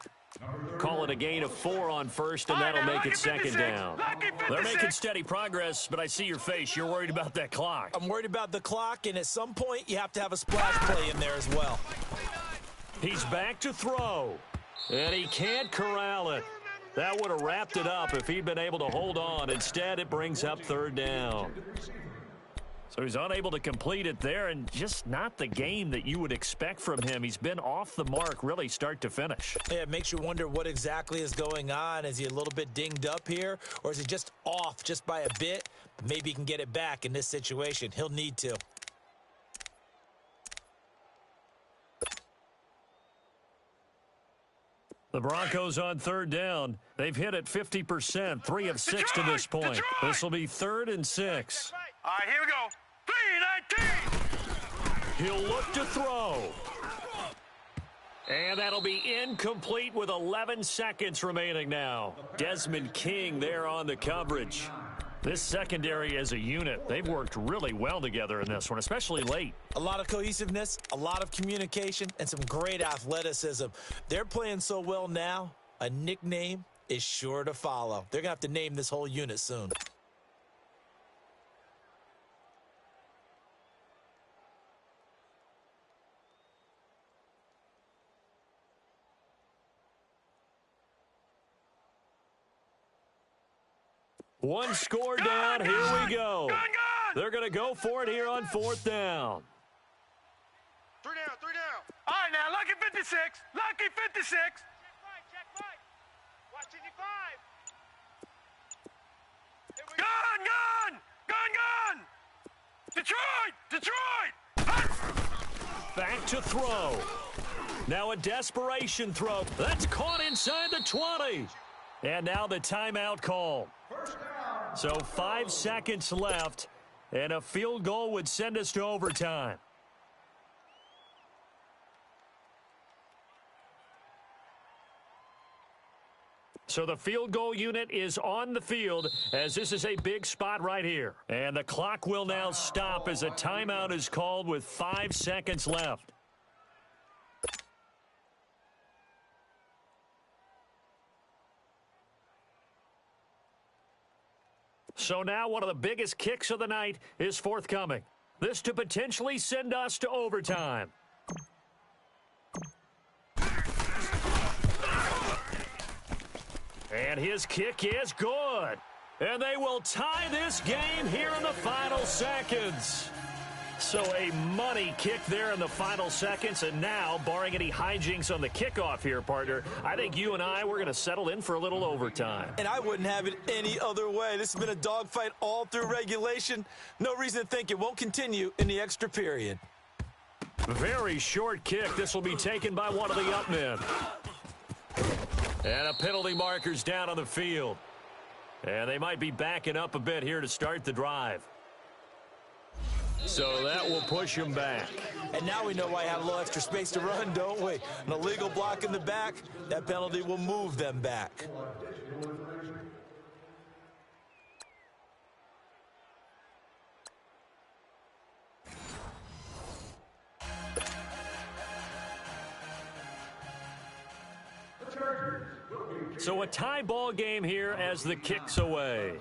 Call it a gain of 4 on first, and that'll make it 2nd down. They're making steady progress, but I see your face. You're worried about that clock. I'm worried about the clock, and at some point, you have to have a splash play in there as well. He's back to throw, and he can't corral it. That would have wrapped it up if he'd been able to hold on. Instead, it brings up 3rd down. So he's unable to complete it there, and just not the game that you would expect from him. He's been off the mark really start to finish. Yeah, it makes you wonder what exactly is going on. Is he a little bit dinged up here, or is he just off just by a bit? Maybe he can get it back in this situation. He'll need to. The Broncos on 3rd down. They've hit it 50%, 3 of 6 to this point. This will be 3rd and 6. All right, here we go. 3-19. He'll look to throw. And that'll be incomplete with 11 seconds remaining now. Desmond King there on the coverage. This secondary as a unit, they've worked really well together in this one, especially late. A lot of cohesiveness, a lot of communication, and some great athleticism. They're playing so well now, a nickname is sure to follow. They're going to have to name this whole unit soon. One score down. Here we go. They're going to go for it here on 4th down. 3 down. All right, now, lucky 56. Lucky 56. Check Mike. Watch 55. Gone. Detroit. Back to throw. Now a desperation throw. That's caught inside the 20. And now the timeout call. So 5 seconds left, and a field goal would send us to overtime. So the field goal unit is on the field as this is a big spot right here. And the clock will now stop as a timeout is called with 5 seconds left. So now one of the biggest kicks of the night is forthcoming. This to potentially send us to overtime. And his kick is good. And they will tie this game here in the final seconds. So a money kick there in the final seconds. And now, barring any hijinks on the kickoff here, partner, I think you and I, we're going to settle in for a little overtime. And I wouldn't have it any other way. This has been a dogfight all through regulation. No reason to think it won't continue in the extra period. Very short kick. This will be taken by one of the up men. And a penalty marker's down on the field. And they might be backing up a bit here to start the drive. So that will push him back. And now we know why I had a little extra space to run, don't we? An illegal block in the back, that penalty will move them back. So a tie ball game here as the kick's away.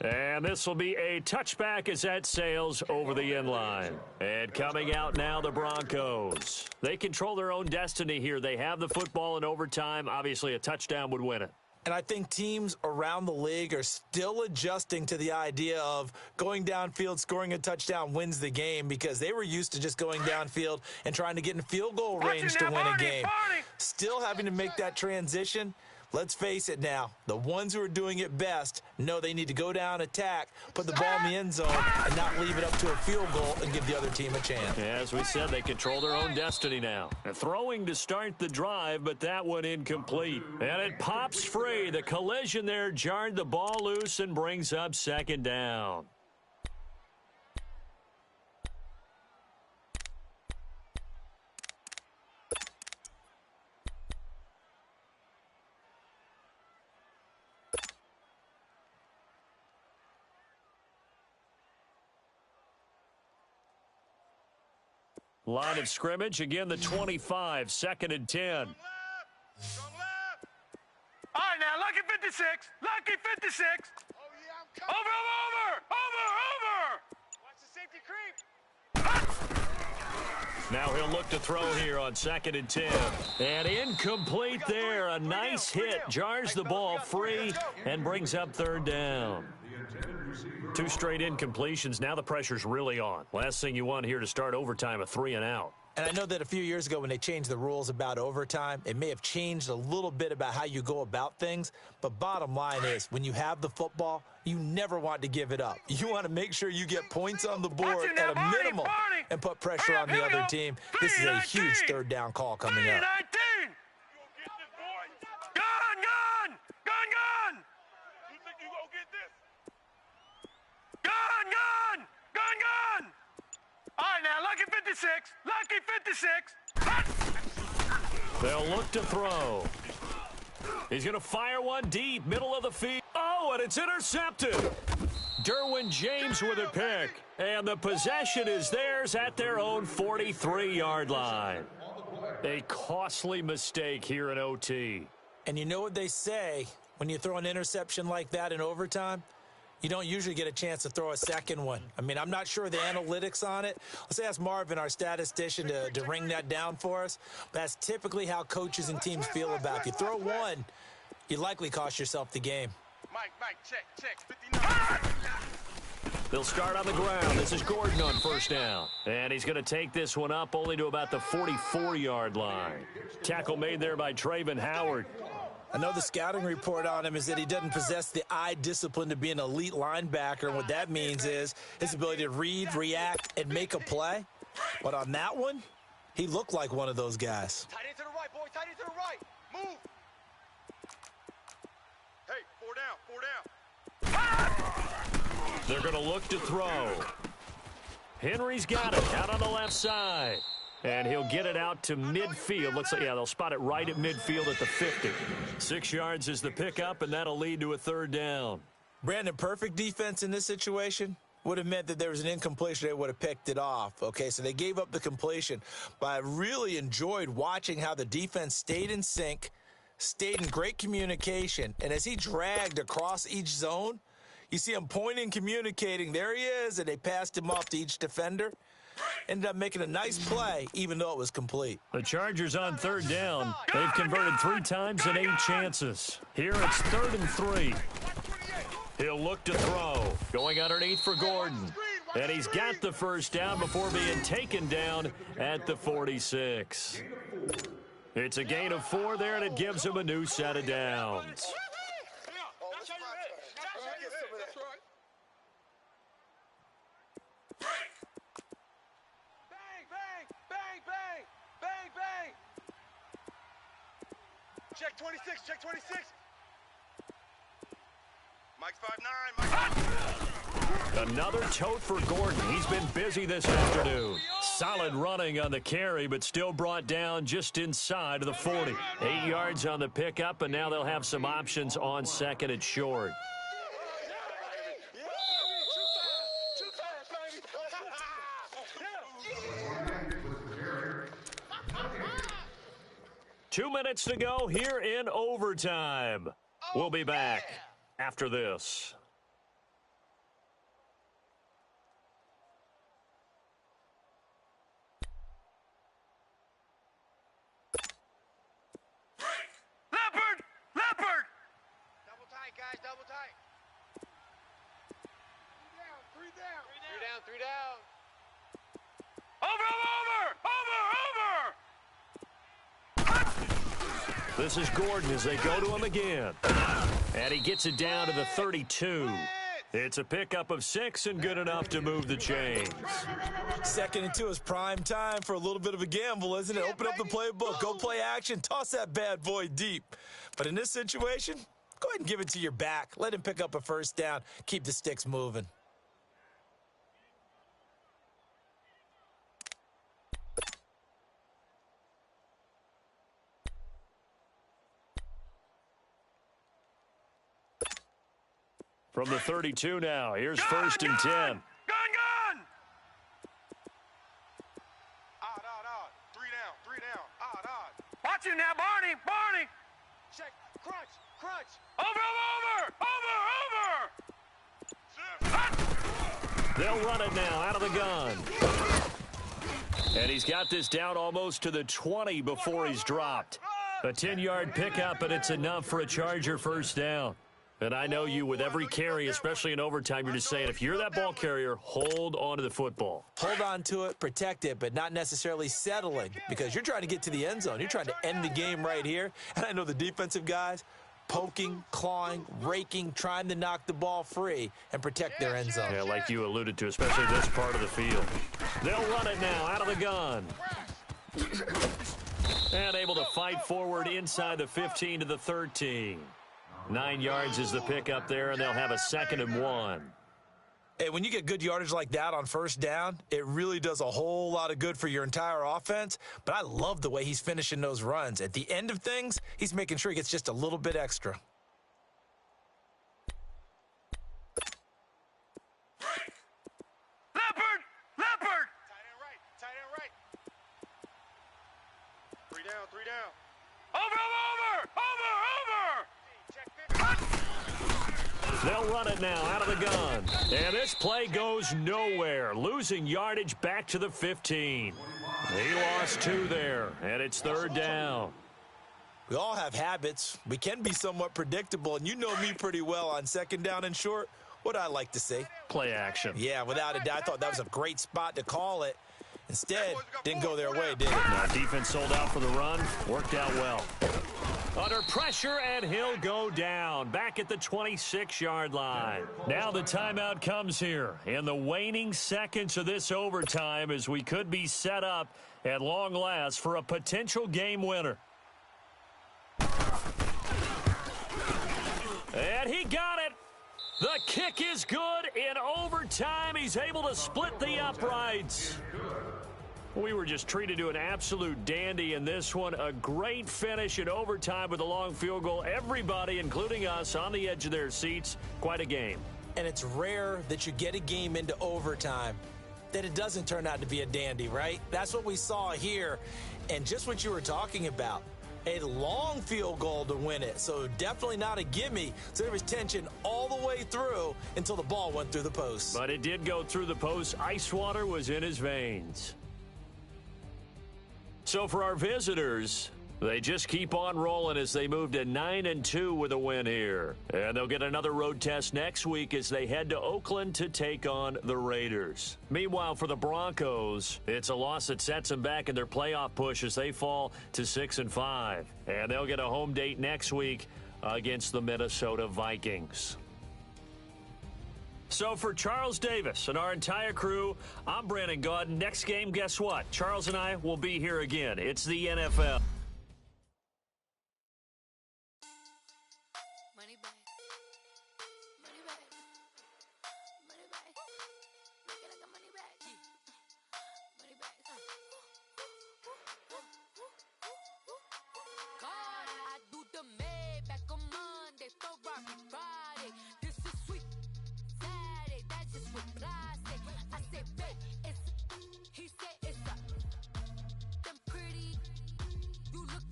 And this will be a touchback as that sails over the end line. And coming out now, the Broncos. They control their own destiny here. They have the football in overtime. Obviously, a touchdown would win it. And I think teams around the league are still adjusting to the idea of going downfield, scoring a touchdown wins the game, because they were used to just going downfield and trying to get in field goal range to win a game. Still having to make that transition. Let's face it now, the ones who are doing it best know they need to go down, attack, put the ball in the end zone, and not leave it up to a field goal and give the other team a chance. Yeah, as we said, they control their own destiny now. Throwing to start the drive, but that one incomplete. And it pops free. The collision there jarred the ball loose and brings up second down. Line of scrimmage, again the 25, 2nd and 10. All right, now, lucky 56. Lucky 56. Oh, yeah, I'm coming. Over. Watch the safety creep. Now he'll look to throw here on 2nd and 10. And incomplete there. A nice hit. Jars the ball free and brings up 3rd down. 2 straight incompletions. Now the pressure's really on. Last thing you want here to start overtime, a 3 and out. And I know that a few years ago when they changed the rules about overtime, it may have changed a little bit about how you go about things. But bottom line is, when you have the football, you never want to give it up. You want to make sure you get points on the board at a minimum and put pressure on the other team. This is a huge 3rd down call coming up. Gun! You think you gonna get this? Gun! All right, now, lucky 56. Lucky 56. They'll look to throw. He's going to fire one deep, middle of the field. Oh, and it's intercepted. Derwin James with a pick. And the possession is theirs at their own 43-yard line. A costly mistake here in OT. And you know what they say, when you throw an interception like that in overtime? You don't usually get a chance to throw a second one. I mean, I'm not sure of the analytics on it. Let's ask Marvin, our statistician, to ring that down for us. That's typically how coaches and teams feel about it. If you throw one, you likely cost yourself the game. Mike, check. 59. They'll start on the ground. This is Gordon on 1st down. And he's going to take this one up only to about the 44-yard line. Tackle made there by Traven Howard. I know the scouting report on him is that he doesn't possess the eye discipline to be an elite linebacker, and what that means is his ability to read, react, and make a play. But on that one, he looked like one of those guys. Tight end to the right, boy. Tight end to the right. Move. Hey, 4 down. They're going to look to throw. Henry's got it out on the left side. And he'll get it out to midfield. Looks like, yeah, they'll spot it right at midfield at the 50. 6 yards is the pickup, and that'll lead to a 3rd down. Brandon, perfect defense in this situation would have meant that there was an incompletion. They would have picked it off. Okay, so they gave up the completion. But I really enjoyed watching how the defense stayed in sync, stayed in great communication, and as he dragged across each zone, you see him pointing, communicating. There he is, and they passed him off to each defender. Ended up making a nice play, even though it was complete. The Chargers on 3rd down. They've converted 3 times in 8 chances. Here it's 3rd and 3. He'll look to throw. Going underneath for Gordon. And he's got the 1st down before being taken down at the 46. It's a gain of 4 there, and it gives him a new set of downs. Check 26, check 26. Mike's 5'9", Mike. Another tote for Gordon. He's been busy this afternoon. Solid running on the carry, but still brought down just inside of the 40. 8 yards on the pickup, and now they'll have some options on second and short. Too fast, baby. 2 minutes to go here in overtime. We'll be back after this. Leopard! Double tight, guys, double tight. Three down. Over! This is Gordon as they go to him again. And he gets it down to the 32. It's a pickup of 6 and good enough to move the chains. 2nd and 2 is prime time for a little bit of a gamble, isn't it? Open up the playbook, go play action, toss that bad boy deep. But in this situation, go ahead and give it to your back. Let him pick up a first down. Keep the sticks moving. From the 32 now, here's 1st and 10. Gun! Odd. 3 down. Odd. Watch him now, Barney! Check, crunch. Over! They'll run it now out of the gun. And he's got this down almost to the 20 before he's dropped. A 10-yard pickup, and it's enough for a Charger first down. And I know you, with every carry, especially in overtime, you're just saying, if you're that ball carrier, hold on to the football. Hold on to it, protect it, but not necessarily settling, because you're trying to get to the end zone. You're trying to end the game right here. And I know the defensive guys, poking, clawing, raking, trying to knock the ball free and protect their end zone. Yeah, like you alluded to, especially this part of the field. They'll run it now out of the gun. And able to fight forward inside the 15 to the 13. 9 yards is the pickup there, and they'll have a 2nd and 1. Hey, when you get good yardage like that on first down, it really does a whole lot of good for your entire offense. But I love the way he's finishing those runs. At the end of things, he's making sure he gets just a little bit extra. Leopard! Tight end right. 3 down. Over! Check 50. They'll run it now out of the gun. And this play goes nowhere. Losing yardage back to the 15. He lost 2 there, and it's 3rd down. We all have habits. We can be somewhat predictable, and you know me pretty well on 2nd down and short. What I like to say? Play action. Yeah, without a doubt. I thought that was a great spot to call it. Instead, didn't go their way, did it? Now defense sold out for the run. Worked out well. Under pressure, and he'll go down. Back at the 26-yard line. Now the timeout comes here in the waning seconds of this overtime, as we could be set up at long last for a potential game winner. And he got it. The kick is good. In overtime, he's able to split the uprights. We were just treated to an absolute dandy in this one. A great finish in overtime with a long field goal. Everybody, including us, on the edge of their seats. Quite a game. And it's rare that you get a game into overtime that it doesn't turn out to be a dandy, right? That's what we saw here. And just what you were talking about. A long field goal to win it. So definitely not a gimme. So there was tension all the way through until the ball went through the post. But it did go through the post. Ice water was in his veins. So for our visitors, they just keep on rolling as they move to 9-2 with a win here. And they'll get another road test next week as they head to Oakland to take on the Raiders. Meanwhile, for the Broncos, it's a loss that sets them back in their playoff push as they fall to 6-5. And they'll get a home date next week against the Minnesota Vikings. So for Charles Davis and our entire crew, I'm Brandon Gaudin. Next game, guess what? Charles and I will be here again. It's the NFL.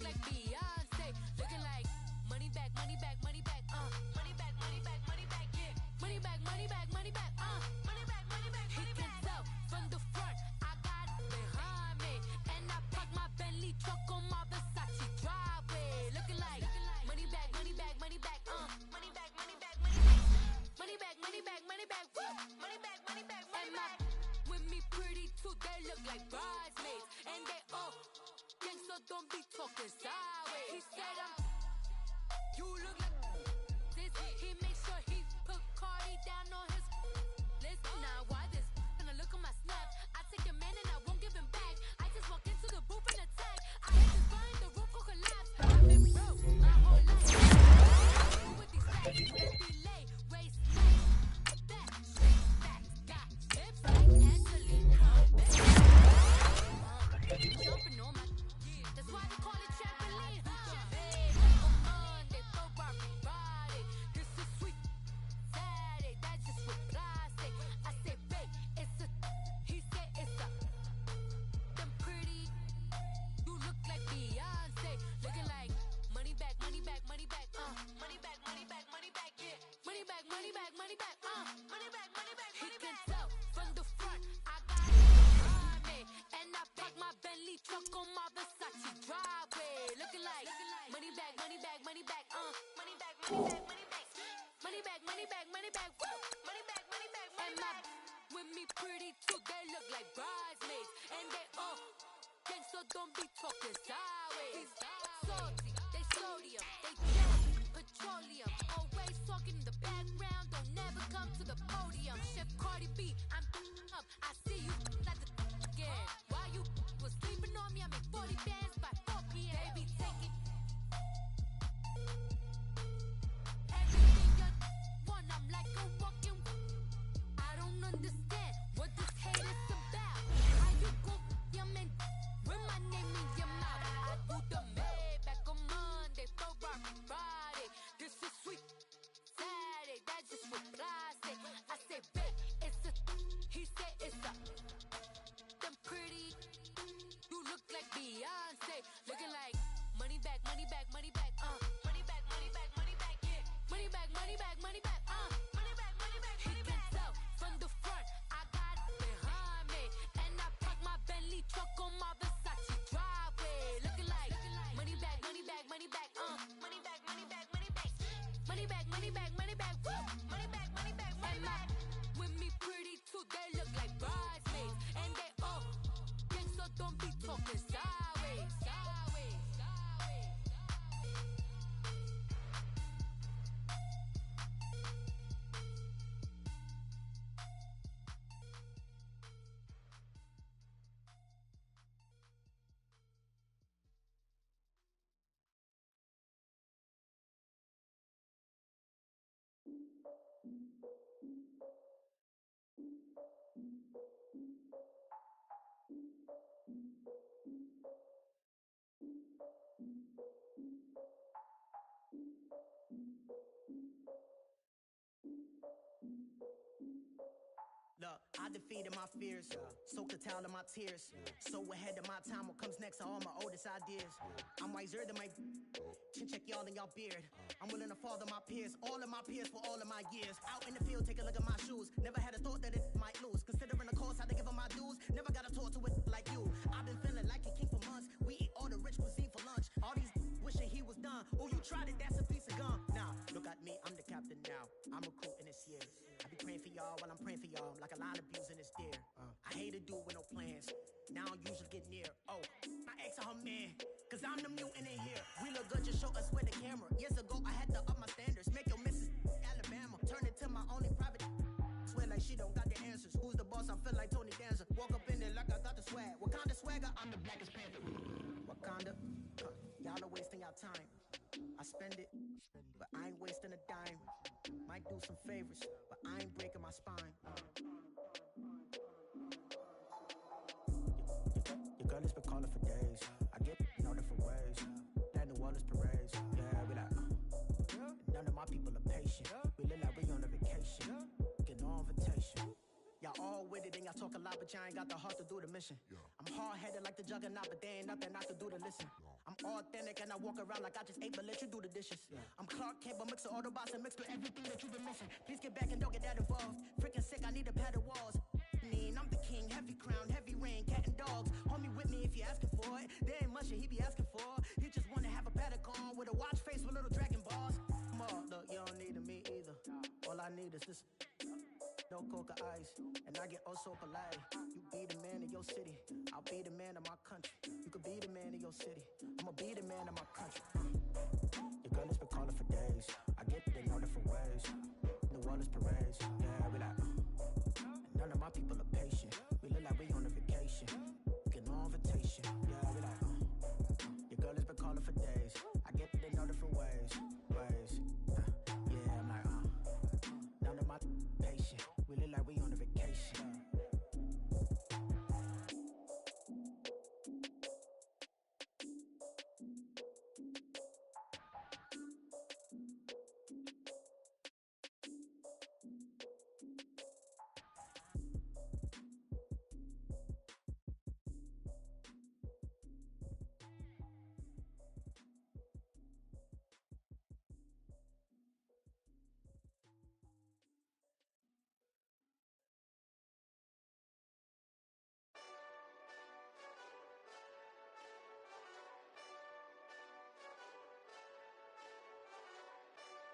like Beyonce. Looking like money back, money back, money back, money back, money back, money back, yeah. Money back, money back, money back, money back, money back, money back. He can tell from the front, I got it behind me. And I park my Bentley truck on my Versace driveway. Looking like money back, money back, money back, money back, money back, money back. Money back, money back, money back, money back, money back, money back. With me pretty too, they look like bridesmaids. And they all gang, so don't be talking sideways. He said you look like this. He make sure he put Cardi down on his list. Now why this? Gonna look on my snap. I take your man and I won't give him back. I just walk into the booth and attack. I hit this grind, the roof will collapse. I've been broke my whole life. With these stacks, delay, race, back, straight back, got lips like Angelina. Jumping on my, that's why they call it trampoline. Monday, for Friday, this is sweet. Saturday, that's just for plastic. I say, babe, it's a, he said it's a, them pretty, you look like Beyonce. Looking like money back, money back, money back, money back, money back, money back, yeah. Money back, money back, money back, money back, money back, money back. He can tell from the front, I got it behind me. And I park my Bentley truck on my Versace driveway. Looking like money back, money back, money back, money back, money back, money back. Money back, money back, money back, money back, money back, money back. With me pretty too, they look like bridesmaids. And they all gang, so don't be talking sideways. Salty, they sodium, they jelly, petroleum. Always talking in the background, don't never come to the podium. Chef Cardi B, I'm up, I see you at the again. While you was sleeping on me, I make 40 bands by 4 p.m. Baby, take it. Everything you want, I'm like a walking. I don't understand what this hate is about. How you go, your man, with my name in your mouth. I do the Maybach on Monday, for Friday. This is sweet. Saturday, that's just for plastic. I say, babe, it's a, he said it's a, them pretty, you look like Beyonce. Looking like money back, money back, money back, money back, money back, money back, yeah. Money back, money back, money back, money back, money back, money back. He can tell from the front, I got it behind me. And I park my Bentley truck on my Versace driveway. Looking like money back, money back, money back, money back, money back, money back. Money back, money back, money back, money back, money back, money back. With me pretty too, they look like bridesmaids. And they all gang, so don't be talking sideways. Sideways, sideways. Look, I defeated my fears, soaked the towel in my tears. So ahead of my time, what comes next are all my oldest ideas. I'm wiser than my chin check y'all in y'all beard. I'm willing to father my peers, all of my peers for all of my years. Out in the field, take a look at my shoes. Never had a thought that it might lose. Considering the cost, had to give them my dues. Never got a talk to it like you. I've been feeling like a king for months. We eat all the rich cuisine for lunch. All these wishing he was done. Oh, you tried it, that's a piece of gum. Now, look at me, I'm the captain now. I'm recruiting this year. I be praying for y'all while I'm praying for y'all. Like a line of abusing this deer. I hate a dude with no plans. Now I usually get near. Oh, I ex her man. Cause I'm the mutant in here. We look good, just show us where the camera. Years ago, I had to up my standards. Make your missus Alabama. Turn it to my only private. Swear like she don't got the answers. Who's the boss? I feel like Tony Danza. Walk up in there like I got the swag. What kind of swagger? I'm the blackest panther. Wakanda. Y'all are wasting your time. I spend it, but I ain't wasting a dime. Might do some favors, but I ain't breaking my spine. Your girl has been calling for days. I get in all different ways. That New Orleans parades. Yeah, we like, none of my people are patient. We look like we on a vacation. Get no invitation. Y'all all with it and y'all talk a lot, but y'all ain't got the heart to do the mission. I'm hard-headed like the juggernaut, but there ain't nothing I can do to listen. I'm authentic and I walk around like I just ate, but let you do the dishes. I'm Clark Kent, but mix the Autobots and mix with everything that you've been missing. Please get back and don't get that involved. Freaking sick, I need a pad of walls. I'm the king, heavy crown, heavy rain, cat and dogs. Homie with me if you're asking for it. There ain't much that he be asking for. He just wanna have a paddock on with a watch face with little dragon balls. Look, you don't need me either. All I need is this. No coca ice, and I get oh so polite. You be the man of your city, I'll be the man of my country. You could be the man of your city, I'ma be the man of my country. Your girl has been calling for days. I get it in all different ways. The world is parades, yeah, we like. And none of my people are patient. We look like we on a vacation, get no invitation, yeah, we like. Your girl has been calling for days. I get it in all different ways. Yeah, I'm like, none of my patient. We look like we on a vacation.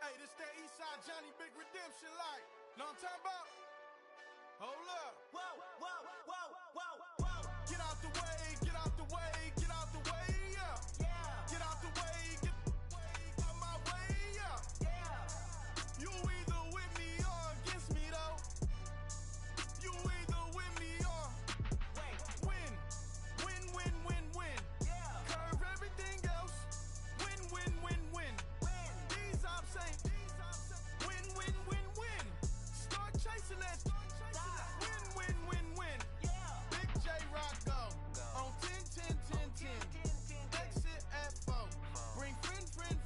Hey, this that Eastside Johnny Big Redemption like. Know what I'm talking about? Hold up. Whoa, whoa, whoa, whoa, whoa. Get out the way, get out the way, get out the way, yeah. Get out the way, get out my way, yeah. You either with me or against me though. You either with me or win. Win, win, win, win. Curve everything else. Win, win, win, win. These I'm saying. Win, win, win, win. Start chasing that. Win, win, win, win. Big J Rock go. On 10, 10, 10, 10. Exit at 4. Bring friends.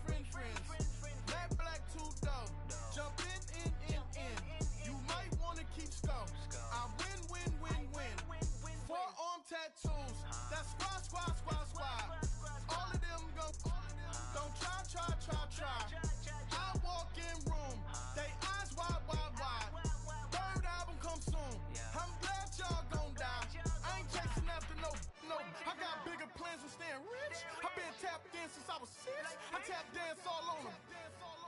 Black, black, 2 dough. Jump in. You might wanna keep score. I win, win, win, win. 4 arm tattoos. That's squad. All of them go. Don't try. I walk in room. They eyes wide. Third album come soon. I'm glad y'all gon' die. I ain't chasing after no. I got bigger plans than staying rich. I been tapped in since I was 6. I tap dance all on them.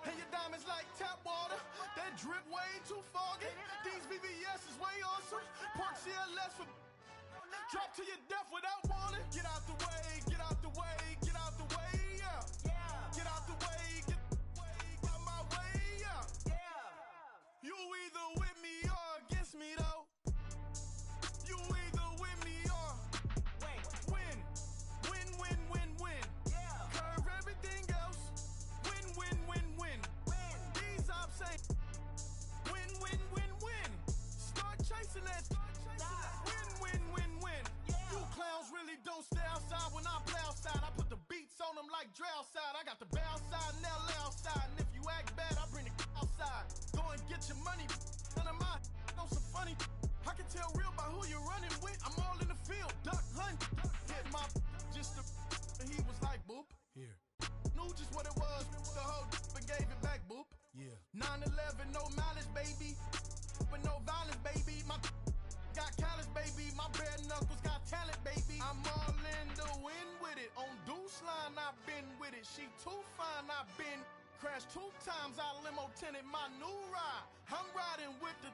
And your diamonds like tap water. That drip way too foggy. These VVS is way awesome. Pork CLS for drop to your death without warning. Get out the way, get out the way, get out the way, yeah. Get out the way, get out my way, yeah. You either with me or against me though. You either with me or win. Win, win, win, win. Curve everything else. Win, win, win, win. These I'm saying. Win, win, win, win. Start chasing that. Win, win, win, win. You clowns really don't stay outside when I play outside. I put the beats on them like Dre outside. I got the bow side and LA outside. And if you act bad, I bring the outside. Go and get your money. None of my know some funny. I can tell real by who you're running with. I'm all in the field. Duck, hunt. Hit my just and he was like, boop. Here. Knew just what it was. The whole and gave it back, boop. Yeah. 9/11, no mileage, baby. But no violence, baby. My got callous, baby. My bare knuckles got talent, baby. I'm all in the wind with it. On Deuce Line, I've been with it. She too fine, I've been crashed 2 times. I limo tinted my new ride. I'm riding with the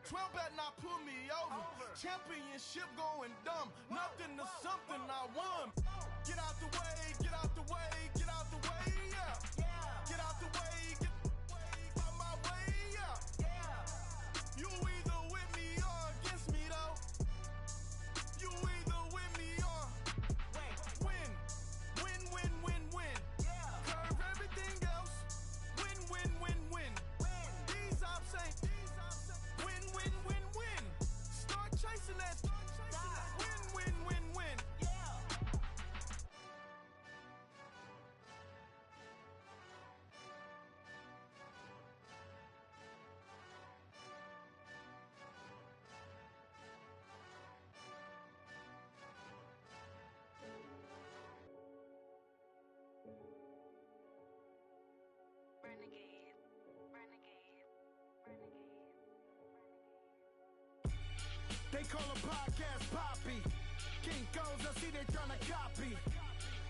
12 better not pull me over. Championship going dumb. Nothing to something I won. Get out the way, get out the way, get out the way, yeah. Get out the way, get out my way, yeah. You either with me or against me though. You either with me or win. Win, win, win, win. Curve everything else. Win, win, win, win. These I'm saying. Win, win, win, win. Start chasing that. Win, win, win, win. call a podcast poppy. Kinkos, I see they tryna copy.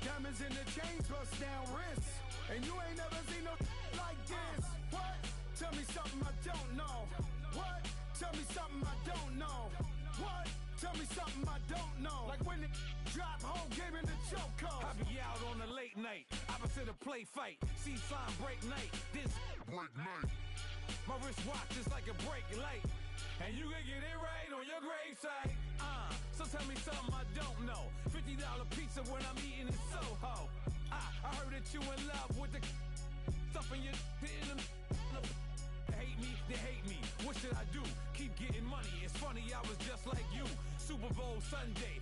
Diamonds in the chains, bust down wrists. And you ain't never seen no like this. What? Tell me something I don't know. What? Tell me something I don't know. What? Tell me something I don't know. Like when it drop, whole game in the chokehold. I be out on a late night, opposite a play fight. See sign break night, this break night. My wristwatch is like a break light. And you can get it right on your gravesite. So tell me something I don't know. $50 pizza when I'm eating in Soho. I heard that you in love with the stuff in your in them. Hate me, they hate me. What should I do? Keep getting money. It's funny, I was just like you. Super Bowl Sunday.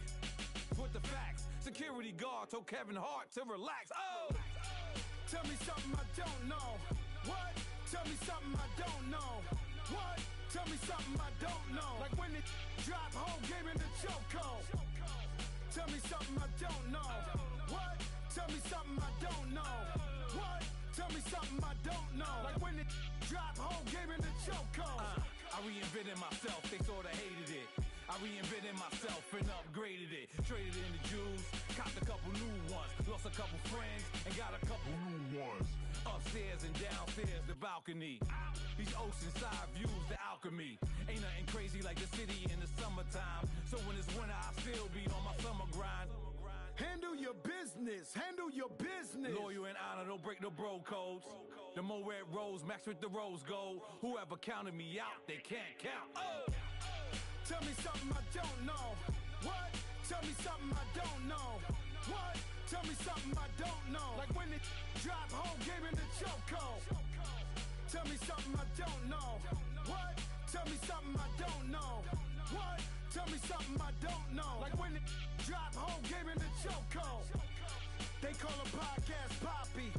With the facts. Security guard told Kevin Hart to relax. Oh! Tell me something I don't know. What? Tell me something I don't know. What? Tell me something I don't know. Like when it drop, whole game in the chokehold. Tell me something I don't know. What? Tell me something I don't know. What? Tell me something I don't know. Like when it drop, whole game in the chokehold. I reinvented myself, they sorta hated it. I reinvented myself and upgraded it. Traded in the Jews, copped a couple new ones. Lost a couple friends and got a couple new ones. Upstairs and downstairs, the balcony. These oceanside views, the alchemy. Ain't nothing crazy like the city in the summertime. So when it's winter, I still be on my summer grind. Handle your business, handle your business. Loyal and honor, don't break the bro codes. The more red rose, max with the rose gold. Whoever counted me out, they can't count. Oh! Tell me something I don't know. What? Tell me something I don't know. What? Tell me something I don't know. Like when it drop, whole game in the chokehold. Tell me something I don't know. What? Tell me something I don't know. What? Tell me something I don't know. Like when it drop, whole game in the chokehold. They call a podcast poppy.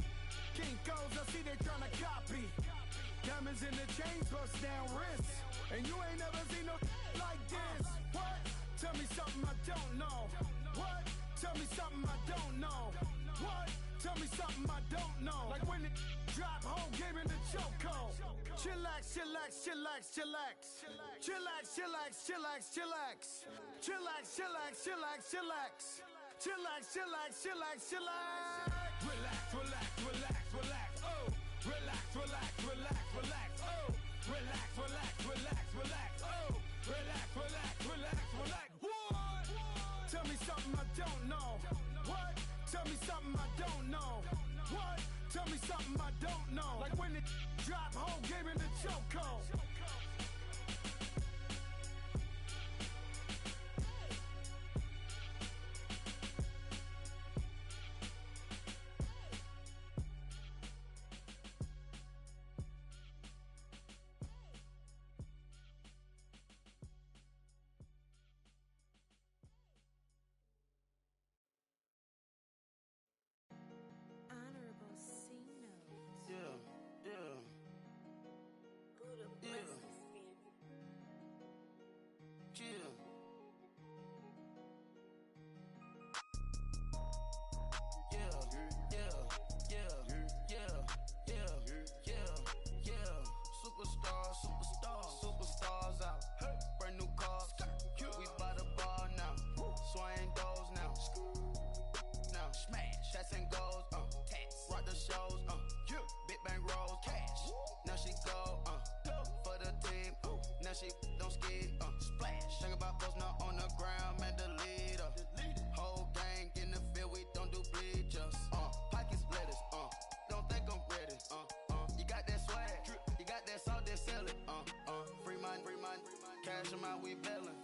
Kinkos, I see they tryna copy. Diamonds in the chains, bust down wrists. And you ain't never seen no like this. What? Tell me something I don't know. What? Tell me something I don't know. What? Tell me something I don't know. Like when it drop, whole game in the chokehold. Chillax, chillax, chillax, chillax. Chillax, chillax, chillax, chillax. Chillax, chillax, chillax, chillax. Chillax, chillax, chillax, chillax. Relax, relax, relax, relax. Oh! Relax, relax, relax, relax. Oh! Relax, relax, relax, relax. Oh! Relax, relax, relax, relax. What? Tell me something I don't know. What? Tell me something I don't know. What? Tell me something I don't know. Like when it drop, whole game in the chokehold. Superstars out. Brand new cars. We by the bar now. Swing doors now. Now smash. Shots and goals. Rock the shows. Big bang rolls. Cash. Now she go. For the team. Now she don't ski. Splash. Think about posting up on the ground. Man, the leader. Whole gang in the field. We don't do bleachers. Pockets lettuce. Don't think I'm ready. You got that swag. You got that salt, that sell it. Free mind. Cash them out, we bailin'.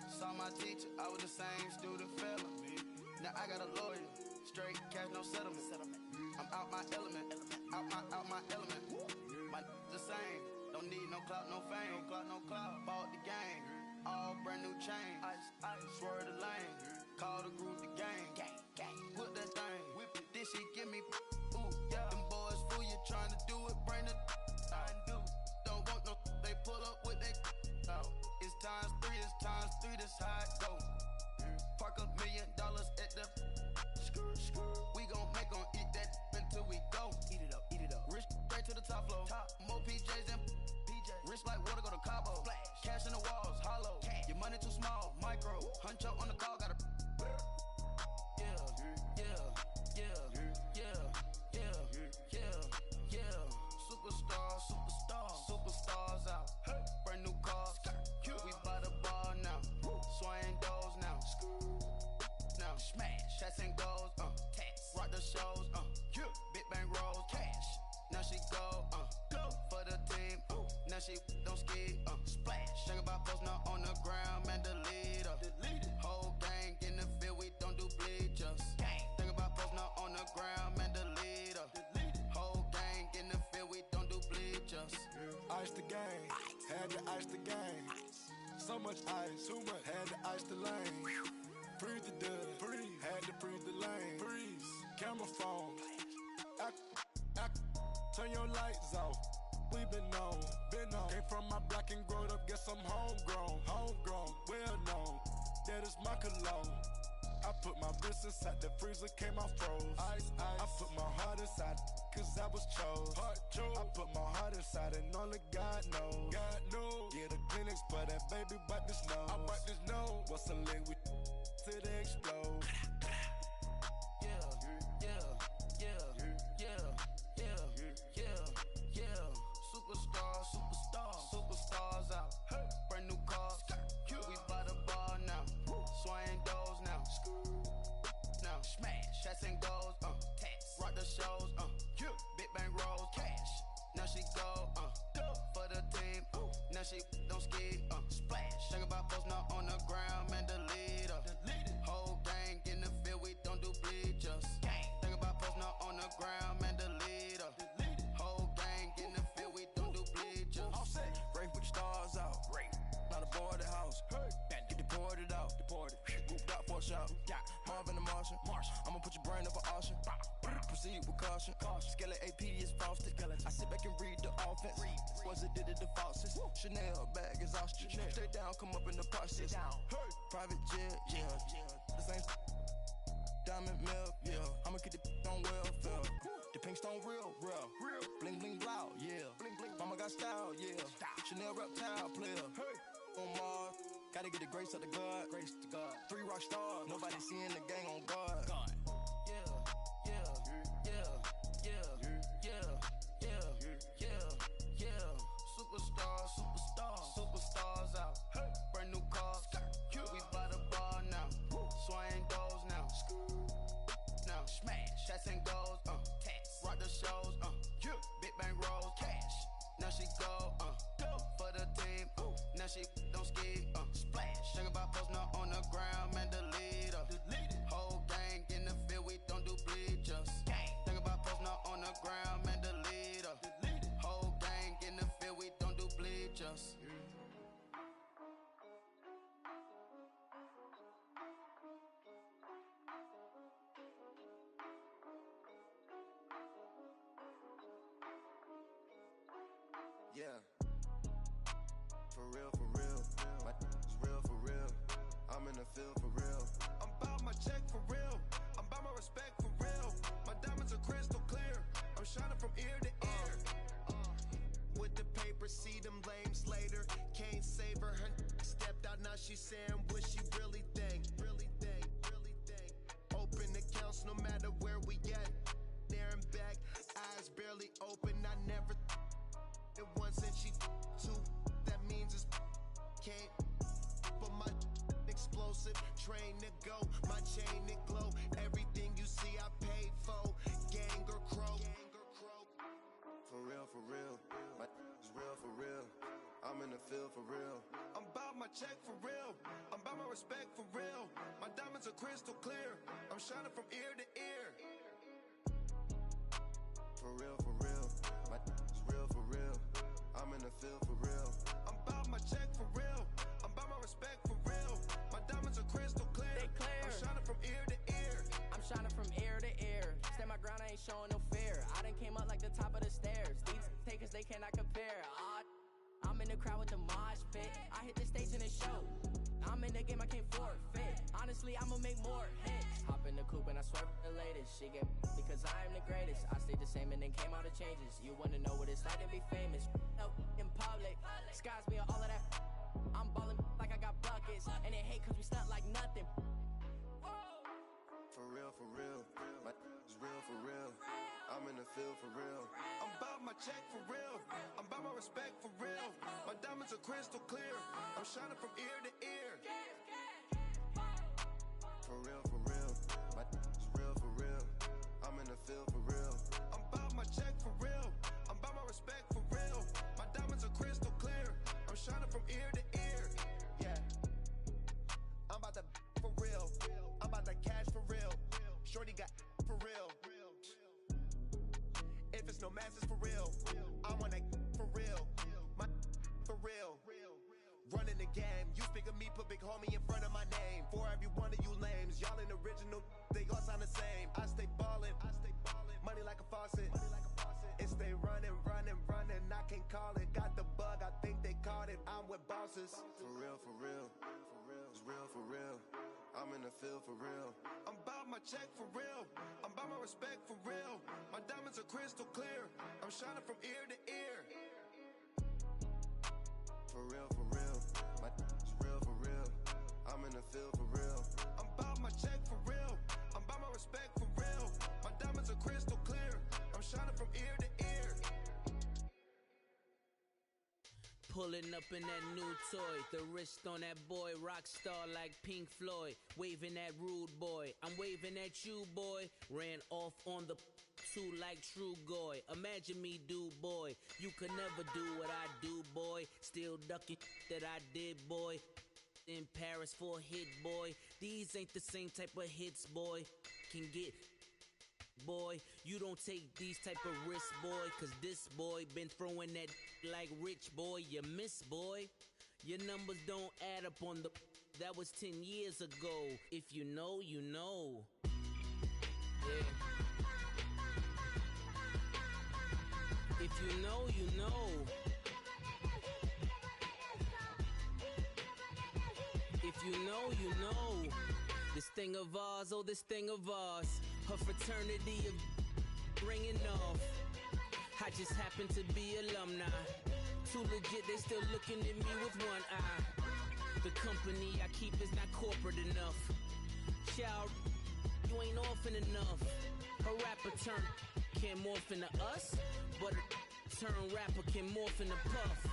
Saw my teacher, I was the same student fella. Now I got a lawyer, straight cash, no settlement. I'm out my element, out my element. My the same, don't need no clout, no fame. Bought the game, all brand new chain. Ice, swerve the lane, call the group the gang. Whip that thing, whip it, this shit give me. Ooh, yeah. Them boys fool you trying to do it, bring the I do. Don't want no, they pull up with they out. It's times three, this how it go. Park $1 million at the we gon' make 'em eat that until we go. Eat it up. Rich straight to the top floor. More PJs and Rich like water, go to Cabo. Cash in the walls, hollow. Your money too small, micro. Huncho on the call, gotta. Superstars out. Brand new cars. We by the bar now. Swaying doors now. Now smash. Chats and goals. Rock the shows. Big bang rolls. Cash. Now she go. For the team. Now she don't ski. Splash. Think about post now on the ground. Man, delete her. Whole gang in the field. We don't do bleachers. Think about post now on the ground. Man, delete her. Whole gang in the field. We don't do bleachers. Ice the game, had to ice the game. So much ice, too much, had to ice the lane. Freeze the dud, freeze, had to freeze the lane. Freeze, camera phone. Turn your lights off. We been on. Came from my block and growed up, guess I'm homegrown, well known. That is my cologne. I put my wrist inside the freezer, came out froze. Ice. I put my heart inside, cause I was chose. I put my heart inside and only God knows. Get a clinics for that baby, bite this nose. I bite this nose. What's a leg with till they explode? Superstars out. Brand new cars. We by the bar now. Swaying doors now. Now smash. Chats and goals. Rock the shows. Big bang rolls. Cash. Now she go. For the team. Now she don't ski. Splash. Think about post now on the ground. Man, delete her. Whole gang in the field. We don't do bleachers. Think about post now on the ground. Man, delete her. Whole gang in the field. We don't do bleachers. Rafe with the stars out. Not aboard the house. Get deported out. Moved out for a shot. Marvin the Martian. I'ma put your brain up for auction. Proceed with caution. Skeleton AP is frosted. I sit back and read the offense. Was it did it the faucets? Chanel bag is ostrich. Stay down, come up in the process. Private jet, yeah. The same diamond milk, yeah. I'ma get the on welfare. The pink stone real. Bling bling blow, yeah. Mama got style, yeah. Chanel reptile player. On Mars, gotta get the grace of the God. 3 rock stars, nobody seeing the gang on guard. Superstars out. Brand new cars. We by the bar now. Swaying doors now. Now smash. Chats and goals. Rock the shows. Big bang rolls. Cash. Now she go. For the team. Now she don't ski. Splash. Think about post now on the ground. Man, delete her. Whole gang in the field. We don't do bleachers. Think about post now on the ground. Man, delete her. Whole gang in the field. We don't do bleachers. Yeah. For real. My is real for real. I'm in the field for real. I'm bout my check for real. I'm bout my respect for real. My diamonds are crystal clear. I'm shining from ear to ear. With the paper, see them lames later. Can't save her. Her stepped out, now she's saying what she really think. Open accounts no matter where we at. There and back, eyes barely open. I never it once and she two. That means it's can't. But my explosive train to go, my chain to glow. Everything you see I paid for. Gang or crow. For real. My is real for real. I'm in the field for real. I'm bout my check for real. I'm bout my respect for real. My diamonds are crystal clear. I'm shining from ear to ear. For real. My is real for real. I'm in the field for real. I'm bout my check for real. I'm bout my respect for real. My diamonds are crystal clear. They clear. I'm shining from ear to ear. I'm shining from ear to ear. Stand my ground, I ain't showing no fear. I done came up like the top of the stairs. These takers, they cannot compare. I'm in the crowd with the mosh pit. I hit the stage and it show. I'm in the game, I can't forfeit. Honestly, I'ma make more hits. Hop in the coupe and I swerve the latest. She get because I am the greatest. I stayed the same and then came out of changes. You wanna know what it's like to be famous? Up in public, skies me all of that. I'm ballin' like I got buckets, and they hate cause we stunt like nothing. For real, for real. My is real for real. I'm in the field for real. I'm about my check for real. I'm about my respect for real. My diamonds are crystal clear. I'm shining from ear to ear. For real, for real. My is real for real. I'm in the field for real. I'm about my check for real. I'm about my respect for real. My diamonds are crystal clear. I'm shining from ear to ear. Yeah. I'm about to for real. I'm about to cash for real. Shorty got for real. If it's no masses for real, I want that for real. My for real. Running the game. You speak of me, put big homie in front of my name. For every one of you lames, y'all ain't original. They all sound the same. I stay ballin'. Money like a faucet. It stay running. I can't call it. Got the bug. I think they caught it. I'm with bosses. For real, for real. It's real for real. I'm in the field for real. I'm about my check for real. I'm about my respect for real. My diamonds are crystal clear. I'm shining from ear to ear. For real, for real. My is real for real. I'm in the field for real. I'm about my check for real. I'm about my respect for real. My diamonds are crystal clear. I'm shining from ear to ear. Pulling up in that new toy, the wrist on that boy, rock star like Pink Floyd, waving that rude boy, I'm waving at you boy, ran off on the two like True Goy, imagine me do boy, you could never do what I do boy, still ducking that I did boy, in Paris for a hit boy, these ain't the same type of hits boy, can get boy, you don't take these type of risks, boy, cause this boy been throwing that like rich boy, you miss, boy. Your numbers don't add up on the, that was 10 years ago. If you know, you know. Yeah. If you know, you know. If you know, you know. This thing of ours, oh, this thing of ours. Her fraternity of ringing off. I just happen to be alumni. Too legit, they still looking at me with one eye. The company I keep is not corporate enough. Child, you ain't orphan enough. A rapper turn can't morph into us, but a turn rapper can morph into Puff.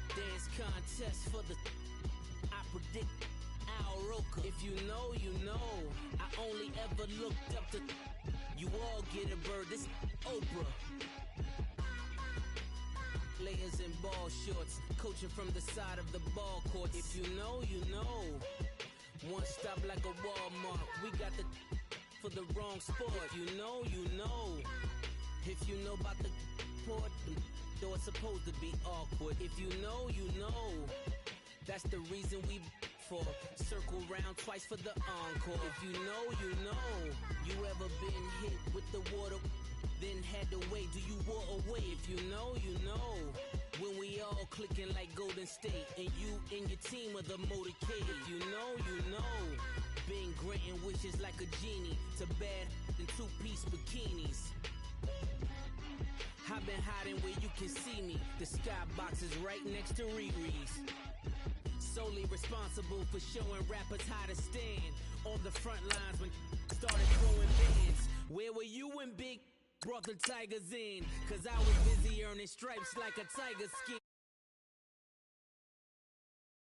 Dance contest for the I predict Al Roker. If you know, you know. I only ever looked up to you all get a bird. This Oprah. Layers in ball shorts, coaching from the side of the ball court. If you know, you know. One stop like a Walmart. We got the for the wrong sport. If you know, you know. If you know about the port, though it's supposed to be awkward. If you know, you know. That's the reason we for circle round twice for the encore. If you know, you know. You ever been hit with the water, then had to wait? Do you walk away? If you know, you know. When we all clicking like Golden State, and you and your team are the motorcade. If you know, you know. Been granting wishes like a genie to bad in two-piece bikinis. I've been hiding where you can see me. The skybox is right next to Riri's. Solely responsible for showing rappers how to stand on the front lines when started throwing bands. Where were you when Big brought the Tigers in? Cause I was busy earning stripes like a tiger skin.